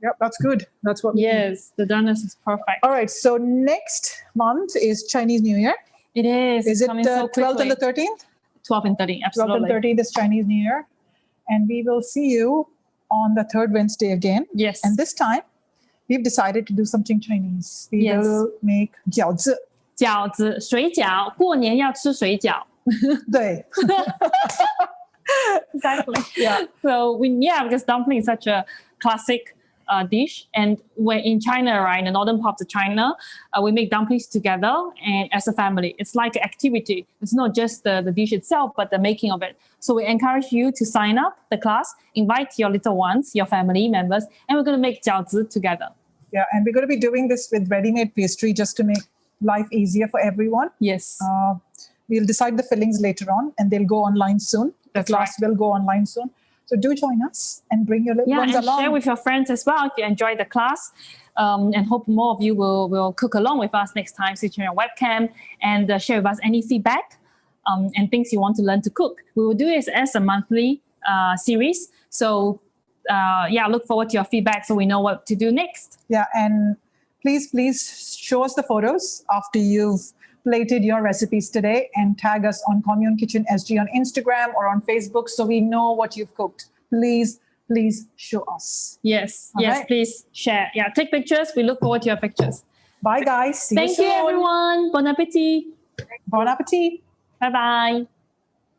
Yep, that's good. That's what we need. Yes, the doneness is perfect. All right, so next month is Chinese New Year. It is. Is It's it coming the so 12th and the quickly. 13th? 12 and 13, 12th absolutely. and 13th is Chinese New Year. And we will see you on the third Wednesday again. Yes. And this time, we've decided to do something Chinese. We Yes. will make 饺子。饺子、水饺，过年要吃水饺。对。 Exactly. Yeah. So because dumpling is such a classic dish, and when in China, right, in the northern part of China, we make dumplings together and as a family. It's like an activity. It's not just the dish itself, but the making of it. So we encourage you to sign up the class, invite your little ones, your family members, and we're going to make 饺子 together. Yeah, and we're going to be doing this with ready-made pastry just to make life easier for everyone. Yes. We'll decide the fillings later on, and they'll go online soon. That's the class will go online soon. So do join us and bring your little ones and along. share with your friends as well if you enjoyed the class. And hope more of you will cook along with us next time, switching your webcam and share with us any feedback and things you want to learn to cook. We will do this as a monthly series. So look forward to your feedback so we know what to do next. Yeah, and please show us the photos after you've plated your recipes today and tag us on Commune Kitchen SG on Instagram or on Facebook so we know what you've cooked. Please show us. Yes, All right. please share. Yeah, take pictures. We look forward to your pictures. Bye, guys. See Thank you you, soon. everyone. Bon appetit. Bon appetit. Bye-bye.